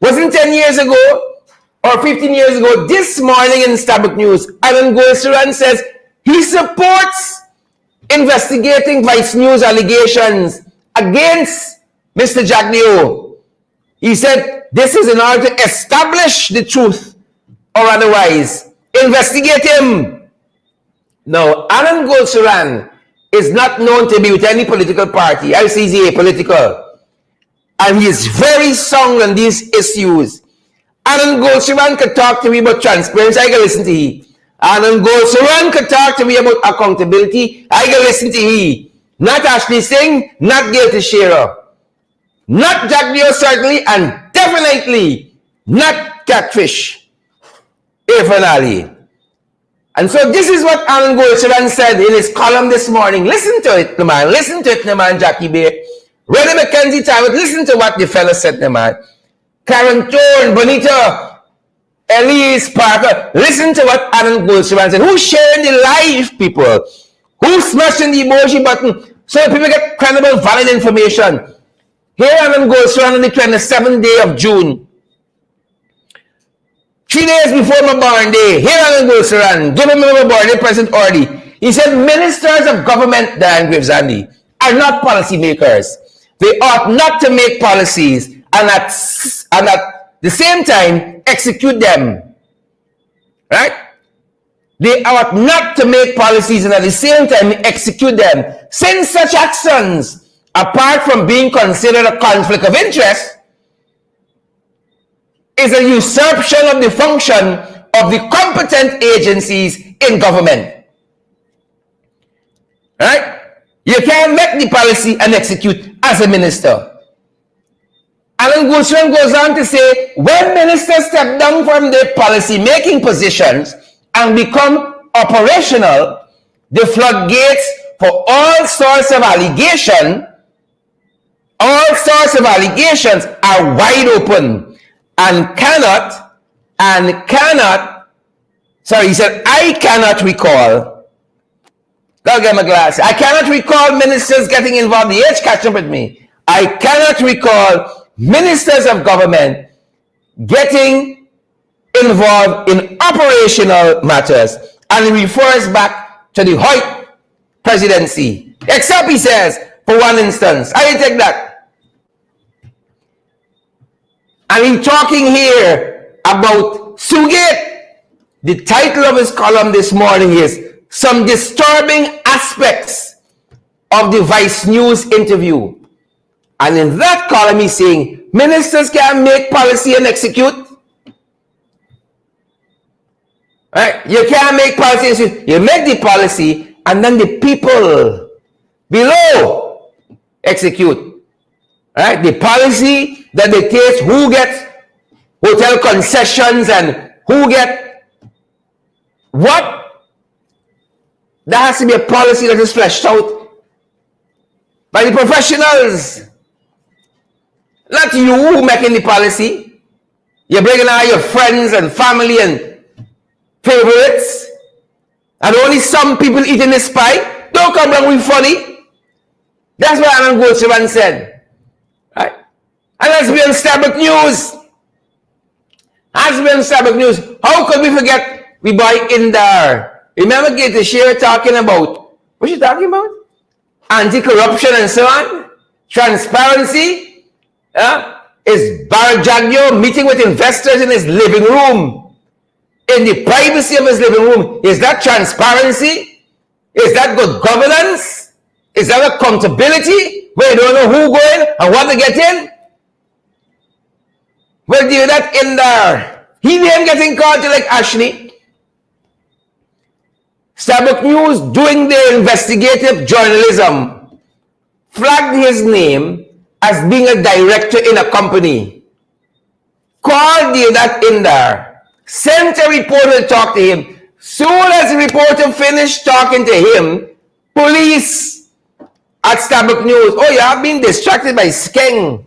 Wasn't 10 years ago or 15 years ago. This morning in Starbuck News, Anand Gulsaran says he supports investigating Vice News allegations against Mr. Jagdeo. He said this is in order to establish the truth or otherwise investigate him. Now, Anand Gulsaran is not known to be with any political party. I see he's apolitical. And he is very sound on these issues. Anand Gulsaran could talk to me about transparency. I can listen to he. Anand Gulsaran could talk to me about accountability. I can listen to he. Not Ashley Singh, not Gail Teixeira. Not Jagdeo certainly, and definitely not Catfish. Irfan Ali. And so this is what Anand Gulsaran said in his column this morning. Listen to it, man. Listen to it, man, Jackie Bay. Reddy Mackenzie Tyward, listen to what the fellow said, man. Karen Thorne, Bonita, Elise Parker, listen to what Anand Gulsaran said. Who's sharing the live, people? Who's smashing the emoji button so people get credible, valid information? Here Anand Gulsaran on the 27th day of June. 3 days before my born day, here Anand Gulsaran, giving me my born day present already. He said, ministers of government, Dan Gravesandi, are not policy makers. They ought not to make policies and at the same time execute them. Right? they ought not to make policies and at the same time execute them, since such actions, apart from being considered a conflict of interest, is a usurpation of the function of the competent agencies in government. Right? You can't make the policy and execute as a minister. And then Gulshan goes on to say, when ministers step down from their policy-making positions and become operational, the floodgates for all sorts of allegations are wide open and cannot, sorry, he said, I cannot recall, gotta get my glass, I cannot recall ministers getting involved, the age catch up with me, I cannot recall ministers of government getting involved in operational matters, and he refers back to the Hoyt presidency. Except, he says, for one instance, I take that. And he's talking here about Sugate. The title of his column this morning is Some Disturbing Aspects of the Vice News Interview. And in that column, he's saying, ministers can make policy and execute. Right? You can't make policy and execute. You make the policy, and then the people below execute. Right? The policy that they take, who gets hotel concessions and who get what? There has to be a policy that is fleshed out by the professionals. Not you making the policy. You're bringing out your friends and family and favorites. And only some people eating this pie. Don't come along with funny. That's what Alan Goldschmidt said. Right? And let's be on Starbuck News. Let's be on Starbuck News. How could we forget we buy Indar? Remember Gator Shearer talking about, what's she talking about? Anti-corruption and so on. Transparency. Is Barajagyo meeting with investors in his living room, in the privacy of his living room? Is that transparency? Is that good governance? Is that accountability, where you don't know who going and what to get in? Well, do that in there. He didn't getting called to like Ashley. Starbuck News doing their investigative journalism flagged his name as being a director in a company. Called that in there. Sent a reporter to talk to him. Soon as the reporter finished talking to him, police at Starbuck News, oh, you have been distracted by skeng.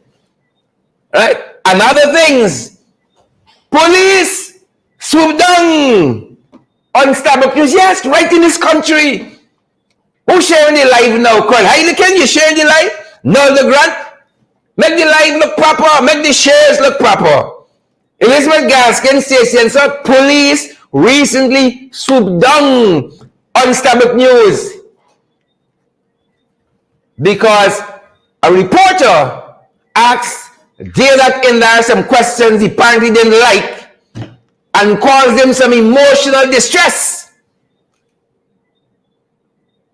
Right? And other things. Police swooped down on Starbuck News. Yes, right in this country. Who's sharing the live now? Call Heineken, you sharing the live? No, the grant. Make the live look proper. Make the shares look proper. Elizabeth Gaskin station, so police recently swooped down on Starbuck News because a reporter asked Daylock in there some questions he apparently didn't like and caused him some emotional distress.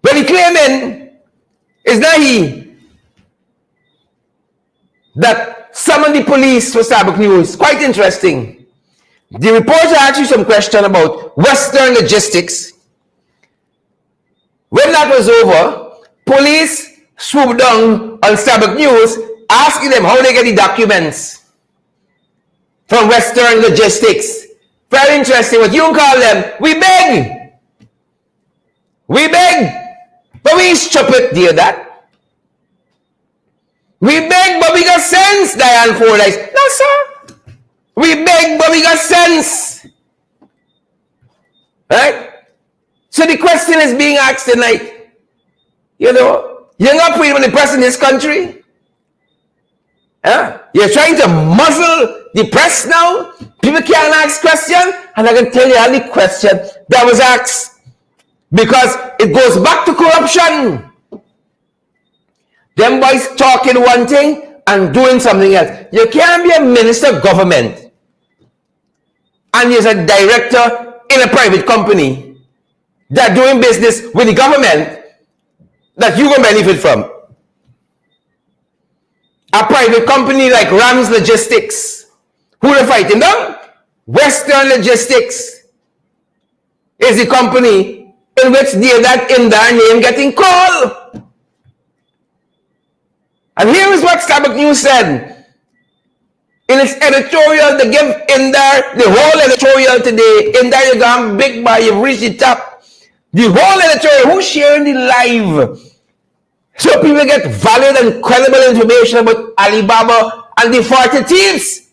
But he claiming is that he that summoned the police for Starbuck News. Quite interesting. The reporter asked you some question about Western logistics. When that was over, police swooped down on Starbuck News, asking them how they get the documents from Western logistics. Very interesting. What you call them? We beg. We beg. But we stupid, dear that. We beg, but we got sense, Diane Fordyce. No, sir. We beg, but we got sense. Right? So the question is being asked tonight. You know, you're not putting the press in this country. You're trying to muzzle the press now. People can't ask questions. And I can tell you how the question that was asked. Because it goes back to corruption. Them boys talking one thing and doing something else. You can't be a minister of government and you're a director in a private company that doing business with the government that you can benefit from. A private company like Rams Logistics. Who are fighting them? Western Logistics is the company in which that Indar name getting called. And here is what Starbuck News said in its editorial. They give Indar the whole editorial today. Indar, you gone big by, you've reached the top. The whole editorial, who's sharing the live? So people get valid and credible information about Alibaba and the 40 thieves.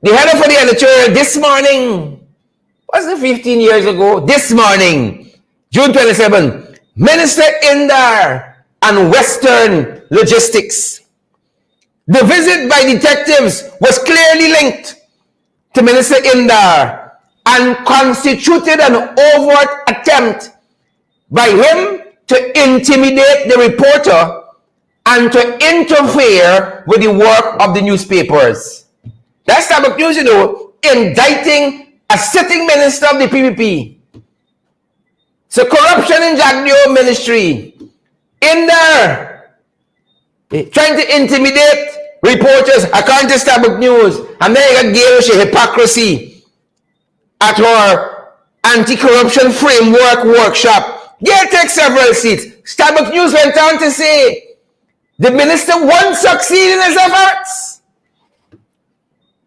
The header for the editorial this morning, wasn't 15 years ago, this morning, June 27, Minister Indar and Western Logistics. The visit by detectives was clearly linked to Minister Indar and constituted an overt attempt by him to intimidate the reporter and to interfere with the work of the newspapers. That's Starbuck News, you know, indicting a sitting minister of the PPP. So corruption in Jagdeo ministry. Indar trying to intimidate reporters according to Starbuck News. And then you got Gail hypocrisy at her anti-corruption framework workshop. Gail takes several seats. Starbuck News went on to say the minister won't succeed in his efforts.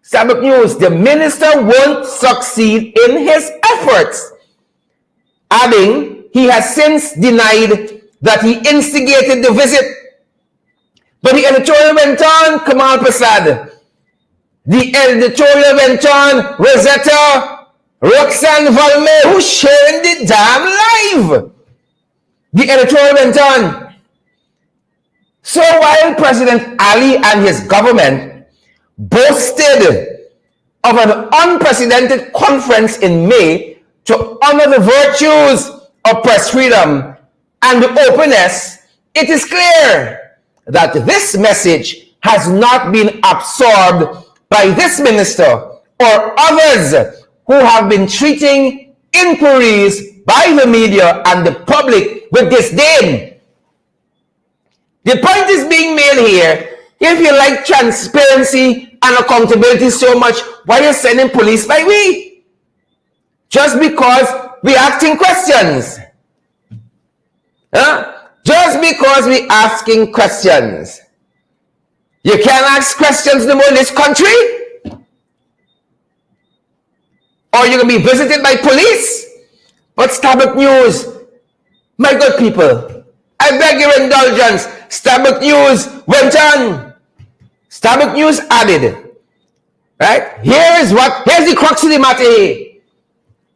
Starbuck News, the minister won't succeed in his efforts, adding he has since denied that he instigated the visit. But the editorial went on, Kamal Prasad. The editorial went on, Rosetta, Roxanne Valme, who's sharing the damn live. The editorial went on. So while President Ali and his government boasted of an unprecedented conference in May to honor the virtues of press freedom and openness, it is clear that this message has not been absorbed by this minister or others who have been treating inquiries by the media and the public with disdain. The point is being made here. If you like transparency and accountability so much, why are you sending police by we? Just because we're asking questions. Huh? Just because we're asking questions. You can't ask questions no more in this country? Or you're going to be visited by police? But Starbuck News, my good people, I beg your indulgence. Starbuck News went on. Starbuck News added, right? Here's the crux of the matter here.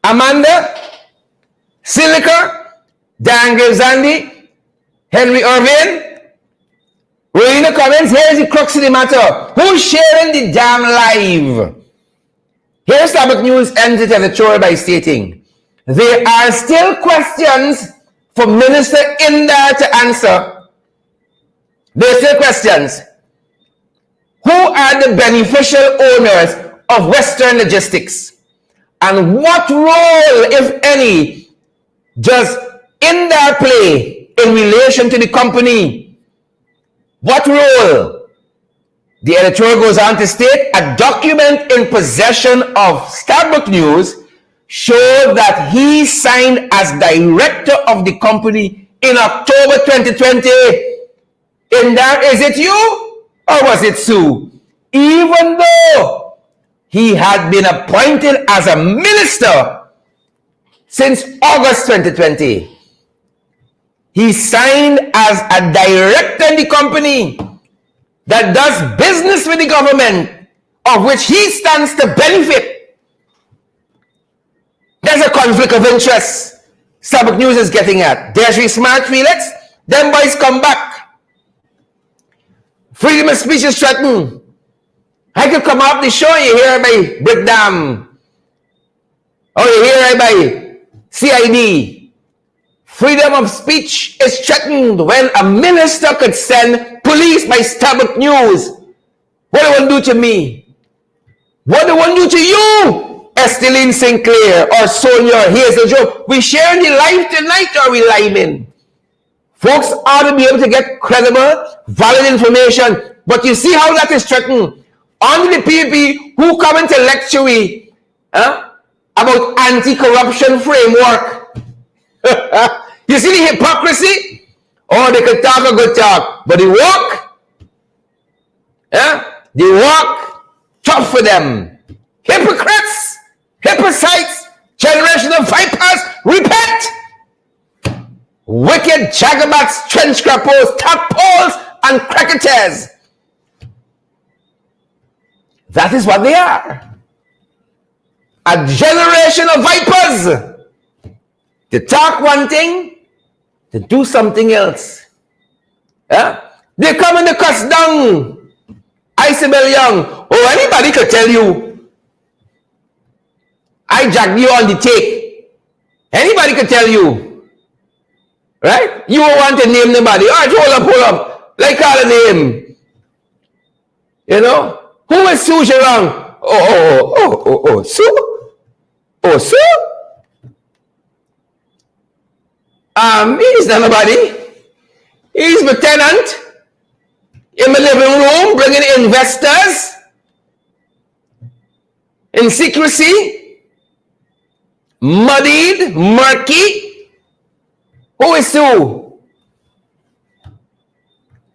Amanda, Silica, Dan Gilzandi, Henry Irvin, Rowena Cummins, here's the crux of the matter. Who's sharing the damn live? Here's Starbuck News ends its editorial by stating, there are still questions for Minister Indar to answer. There are still questions. Who are the beneficial owners of Western Logistics? And what role, if any, does Indar play in relation to the company? What role? The editorial goes on to state, a document in possession of Starbuck News showed that he signed as director of the company in October 2020. Indar, is it you? Or was it Sue? Even though he had been appointed as a minister since August 2020. He signed as a director in the company that does business with the government, of which he stands to benefit. There's a conflict of interest Starbuck News is getting at. There's smart Felix, them boys come back. Freedom of speech is threatened. I could come up the show, you hear by Brickdam, or you hear by CID. Freedom of speech is threatened when a minister could send police by Starbuck News. What do they want to do to me? What do they want to do to you? Esteline Sinclair or Sonia Hazel-Joe. We sharing the life tonight, or we liming? Folks ought to be able to get credible, valid information. But you see how that is threatened. Only the PPP who come into lecture we about anti-corruption framework. You see the hypocrisy? Oh, they could talk a good talk, but the work, tough for them. Hypocrites, hypocrites, generation of vipers, repent! Wicked jagabats, trench crappers, tadpoles, and cricketers. That is what they are. A generation of vipers. To talk one thing, to do something else. Yeah? They come and they cuss down Isabel Young. Oh, anybody could tell you, I jacked you on the take. Anybody could tell you. Right? You won't want to name nobody. All right, hold up. Like call a name. You know? Who is Sue Gerang? Sue? Oh, Sue? He's not nobody. He's my tenant in my living room, bringing investors in secrecy, muddied, murky. Who is Sue?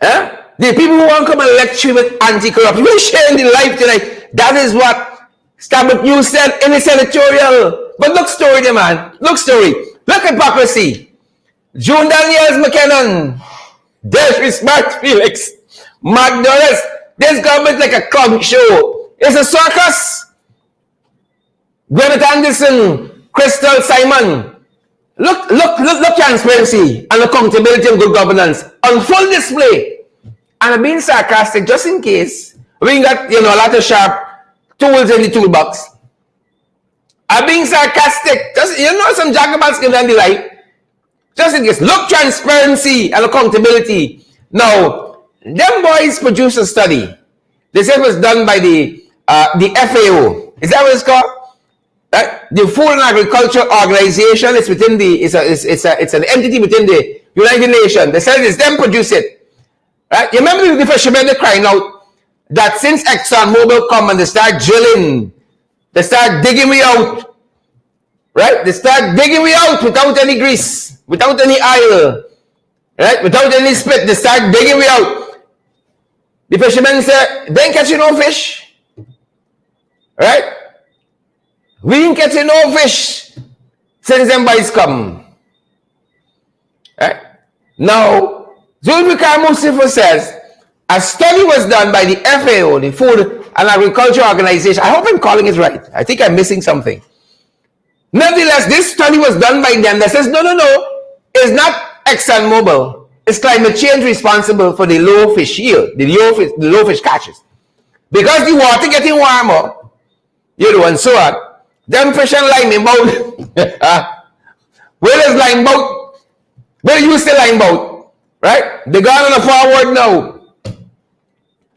The people who want to come and lecture with anti-corruption. We're sharing the life tonight. That is what Starbuck News said in its editorial. But look story there, man. Look story. Look hypocrisy. June Daniels McKinnon. Desiree Smart Felix. McDonald's. This government like a clown show. It's a circus. Gwyneth Anderson. Crystal Simon. Look transparency and accountability and good governance on full display. And I'm being sarcastic just in case we got, a lot of sharp tools in the toolbox. I'm being sarcastic. Just, some jacobats give them the light. Just in case. Look transparency and accountability. Now, them boys produced a study. They said it was done by the FAO. Is that what it's called? The Food and Agriculture Organization is within it's an entity within the United Nations. They said it's them produce it. Right? You remember the fishermen they crying out that since Exxon Mobil come and they start drilling, they start digging me out. Right? They start digging me out without any grease, without any oil, right? Without any spit. They start digging me out. The fishermen say, they ain't catching no fish. Right? We ain't catching no fish since them boys come. Right? Now, Zulfikar Mustafa says, a study was done by the FAO, the Food and Agriculture Organization. I hope I'm calling it right. I think I'm missing something. Nevertheless, this study was done by them that says, no, it's not Exxon Mobil. It's climate change responsible for the low fish yield, the low fish catches. Because the water getting warmer, and so on. Them fish and line boat. Where is line boat? Where you still line boat? Right? They gone on the forward now.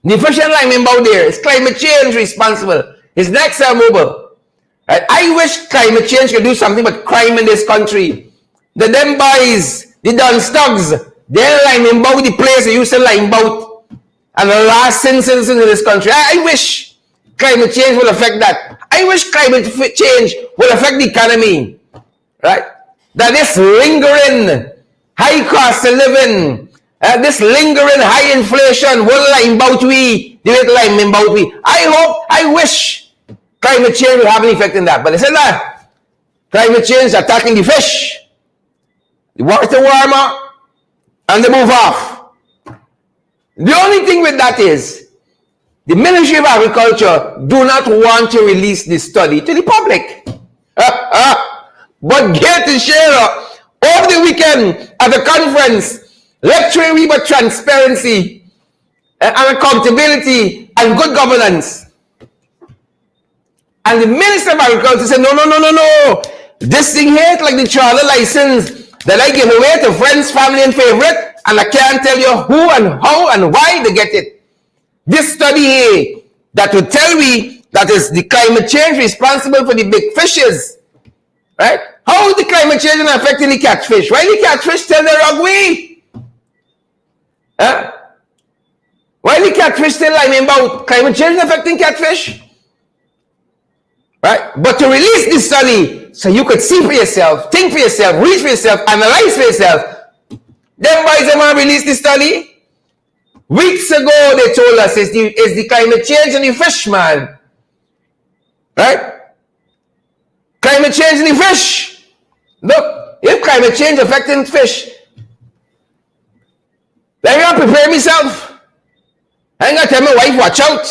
The fish and line boat there is climate change responsible. It's not Exxon Mobil. Right? I wish climate change could do something but crime in this country. The them boys, the Don Stugs, they're line boat the place they used to line boat. And the last citizens in this country. I wish climate change will affect that. I wish climate change will affect the economy, right? That this lingering high cost of living, this lingering high inflation will line bout we, the way line bout we. I wish climate change will have an effect in that. But they said that climate change attacking the fish, the water warmer, and they move off. The only thing with that is, the Ministry of Agriculture do not want to release this study to the public. But get to share over the weekend at the conference, lecturing about transparency and accountability and good governance. And the Minister of Agriculture said, no. This thing here is like the trawler license that I give away to friends, family, and favorite, and I can't tell you who and how and why they get it. This study here that will tell me that is the climate change responsible for the big fishes, right? How is the climate change affecting the catfish? Why the catfish still the wrong way? Huh? Why the catfish still lying about climate change affecting catfish? Right? But to release this study so you could see for yourself, think for yourself, read for yourself, analyze for yourself. Them boys that want to release this study, weeks ago they told us it's the climate change and the fish, man. Right? Climate change and the fish. Look, if climate change affecting fish, let me prepare myself. I ain't gonna tell my wife, watch out.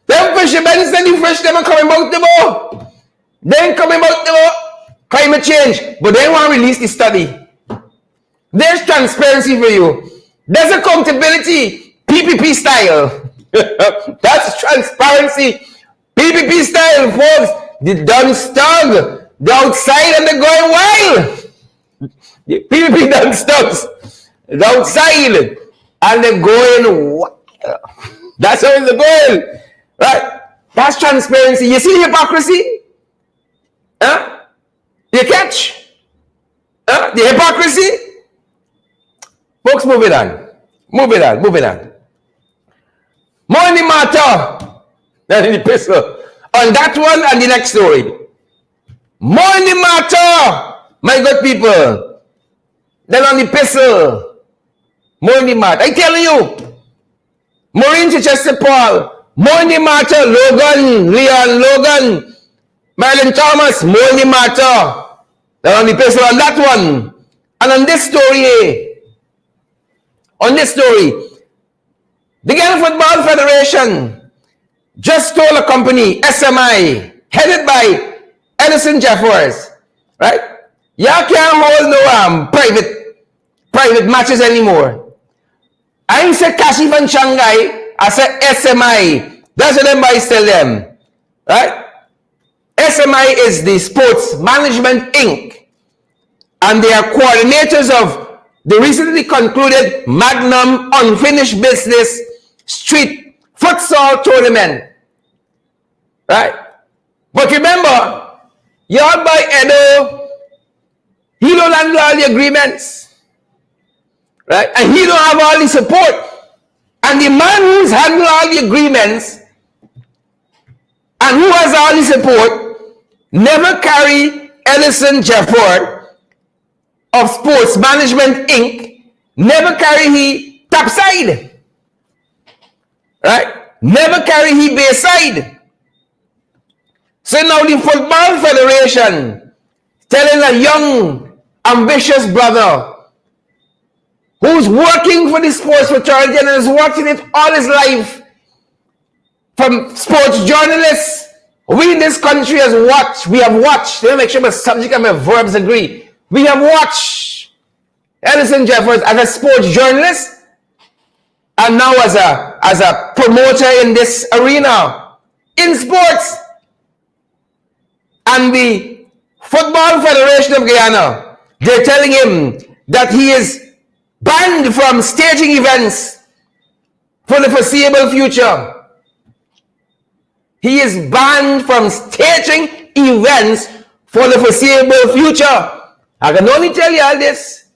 Them fishermen and the fish, them are coming about the boat. They ain't coming about the boat. Climate change. But they want to release the study. There's transparency for you. There's accountability. PPP style. That's transparency. PPP style, folks. The done stug. The outside and the going wild. The PPP done stugs. The outside and the going wild. That's how it's going. Right? That's transparency. You see the hypocrisy? Huh? You catch? Huh? The hypocrisy? Folks, moving on. Moving on. More in the matter than in the epistle. On that one and the next story. More in the matter, my good people, than on the epistle. More in the matter. I tell you, Maureen Chichester Paul, more in the matter, Leon Logan, Marilyn Thomas, more in the matter than on the epistle on that one. And on this story, the Ghana Football Federation just told a company, SMI, headed by Edison Jeffers, right? Y'all can't hold no private matches anymore. I ain't say Kashi from Shanghai, I said SMI. That's what them boys tell them, right? SMI is the Sports Management Inc. And they are coordinators of the recently concluded Magnum Unfinished Business Street Futsal Tournament, right? But remember, y'all by Edo, he don't handle all the agreements, right? And he don't have all the support. And the man who's handled all the agreements and who has all the support never carry Ellison Jefford of Sports Management Inc. never carry he topside. Right? Never carry he bayside. So now the Football Federation telling a young, ambitious brother who's working for the sports fraternity and has worked in it all his life, from sports journalists, we in this country we have watched, let me make sure my subject and my verbs agree, we have watched Edison Jeffers as a sports journalist and now as a promoter in this arena, in sports. And the Football Federation of Guyana, they're telling him that he is banned from staging events for the foreseeable future. He is banned from staging events for the foreseeable future. I can only tell you all this.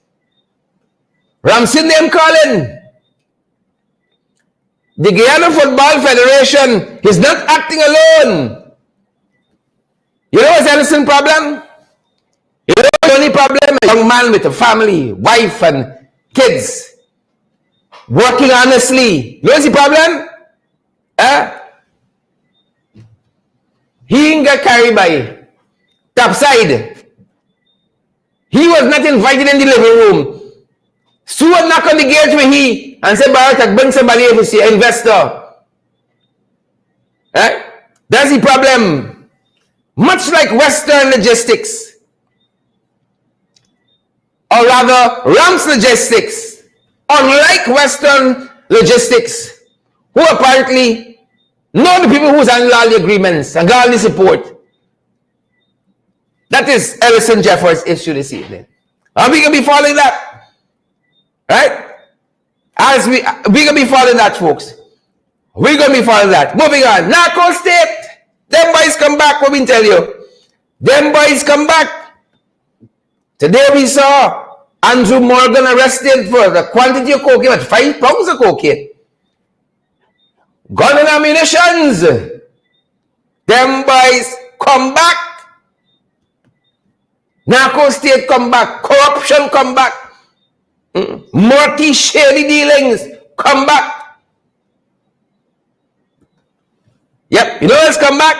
Ramsey name calling. The Guyana Football Federation is not acting alone. You know what's Edison's problem? You know the only problem? A young man with a family, wife and kids, working honestly. You know what's the problem? He ain't got carried by topside. He was not invited in the living room. Stuart knocked on the gate with he and said, Barat, bring somebody here to see an investor. Right? That's the problem. Much like Western Logistics, or rather Rams Logistics, unlike Western Logistics, who apparently know the people who's handling all the agreements and got all the support. That is Ellison Jeffers' issue this evening. Are we going to be following that? Right? As we're going to be following that, folks. We're going to be following that. Moving on. Narco state. Them boys come back. What we tell you? Them boys come back. Today we saw Andrew Morgan arrested for the quantity of cocaine, but 5 pounds of cocaine. Gun and ammunitions. Them boys come back. Narco state come back. Corruption come back. Murky, shady dealings come back. Yep, you know what's come back?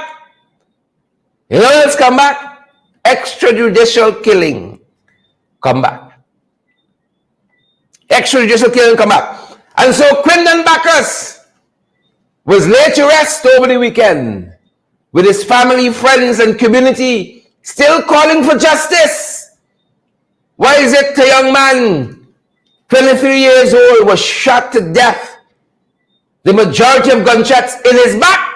You know what's come back? Extrajudicial killing come back. Extrajudicial killing come back. And so Quindon Bacchus was laid to rest over the weekend with his family, friends, and community still calling for justice. Why is it a young man, 23 years old, was shot to death? The majority of gunshots in his back.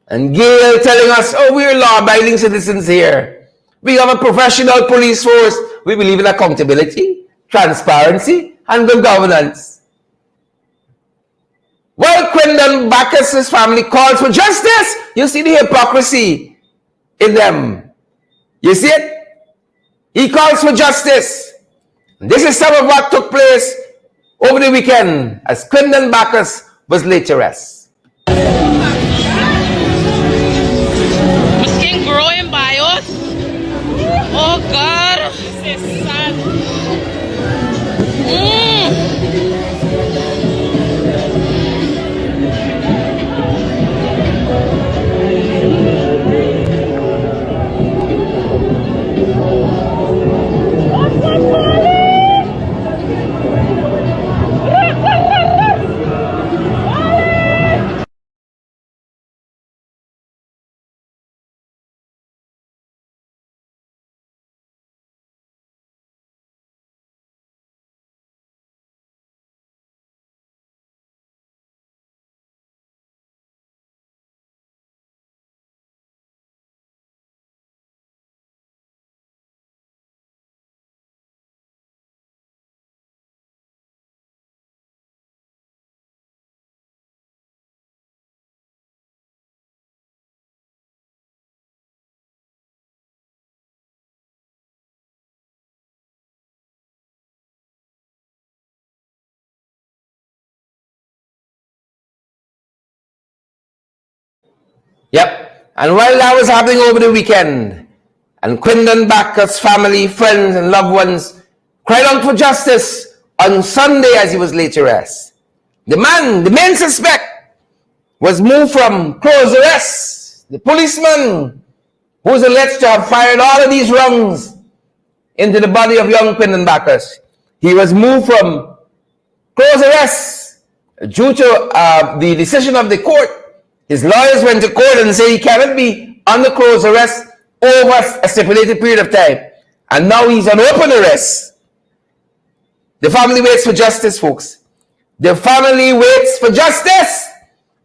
And Gail telling us, oh, we're law-abiding citizens here. We have a professional police force. We believe in accountability, transparency, and good governance. While Quindon Bacchus' family calls for justice, you see the hypocrisy in them. You see it? He calls for justice. This is some of what took place over the weekend as Quindon Bacchus was laid to rest. Growing by us. Oh God, this is sad. Yep. And while that was happening over the weekend, and Quindon Bacchus' family, friends, and loved ones cried out for justice on Sunday as he was laid to rest, the main suspect, was moved from close arrest. The policeman who was alleged to have fired all of these rounds into the body of young Quindon Bacchus, he was moved from close arrest due to the decision of the court. His lawyers went to court and said he cannot be under close arrest over a stipulated period of time. And now he's on open arrest. The family waits for justice, folks. The family waits for justice.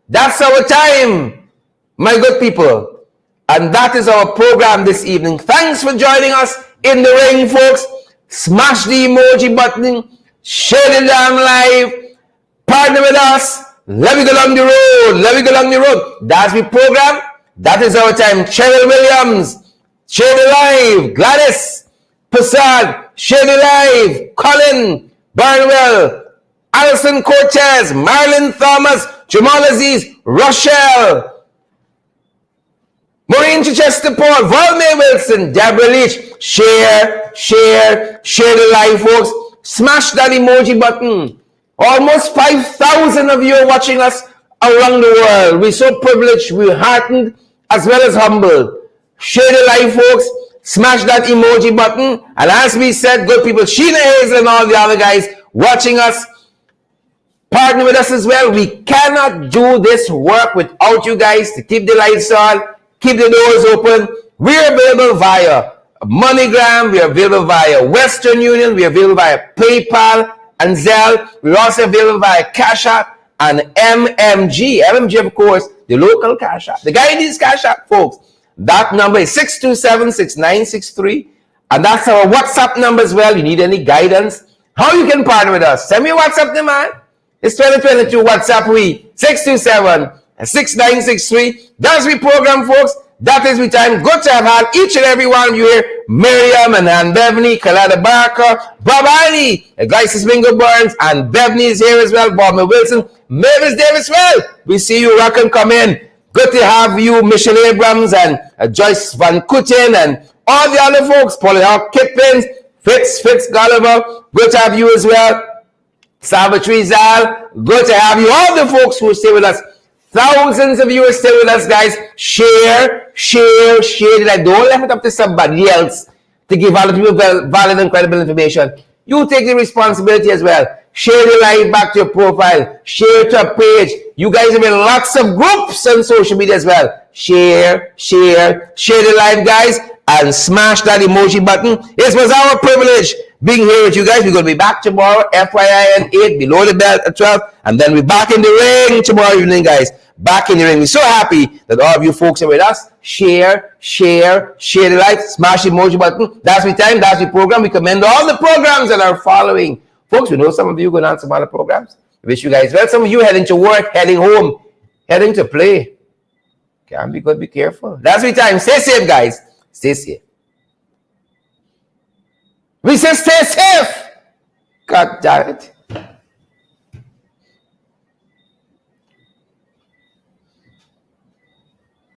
That's our time, my good people. And that is our program this evening. Thanks for joining us in the ring, folks. Smash the emoji button. Share the damn live. Partner with us. Let me go along the road. Let me go along the road. That's the program. That is our time. Cheryl Williams. Share the live. Gladys. Passad. Share the live. Colin. Barnwell. Alison Cortez. Marilyn Thomas. Jamal Aziz. Rochelle. Maureen Chichester Paul. Volmay Wilson. Deborah Leach. Share the live, folks. Smash that emoji button. Almost 5,000 of you are watching us around the world. We're so privileged, we're heartened as well as humbled. Share the live, folks. Smash that emoji button. And as we said, good people, Sheena Hazel and all the other guys watching us, partner with us as well. We cannot do this work without you guys to keep the lights on, keep the doors open. We're available via MoneyGram. We're available via Western Union. We're available via PayPal and Zelle. We're also available via Cash App and MMG. MMG, of course, the local Cash App. The guy needs Cash App, folks. That number is 627-6963. And that's our WhatsApp number as well. You need any guidance, how you can partner with us, send me a WhatsApp to man. It's 2022 WhatsApp we 627-6963. That's we program, folks. That is we time. Good to have had each and every one of you here. Miriam and Ann Beverly, Kalada Barker, Bob Ali, Glycis Bingo Burns, and Beverly is here as well. Bob Wilson, Mavis Davis. Well, we see you rock and come in. Good to have you, Michelle Abrams and Joyce Van Kutten and all the other folks. Pauline Hawk Kiplins, Fitz Gulliver. Good to have you as well. Salvatore Zal, good to have you. All the folks who stay with us. Thousands of you are still with us, guys. Share. Don't leave it up to somebody else to give other people valid and credible information. You take the responsibility as well. Share the live back to your profile. Share to a page. You guys have in lots of groups on social media as well. Share the live, guys, and smash that emoji button. It was our privilege being here with you guys. We're going to be back tomorrow, FYI at 8, below the belt at 12, and then we're back in the ring tomorrow evening, guys. Back in the ring. We're so happy that all of you folks are with us. Share the like, smash the emoji button. That's the time, that's the program. We commend all the programs that are following. Folks, we know some of you going on some other programs. We wish you guys well. Some of you heading to work, heading home, heading to play. Can't be good, be careful. That's the time. Stay safe, guys. Stay safe. We say stay safe. God damn it.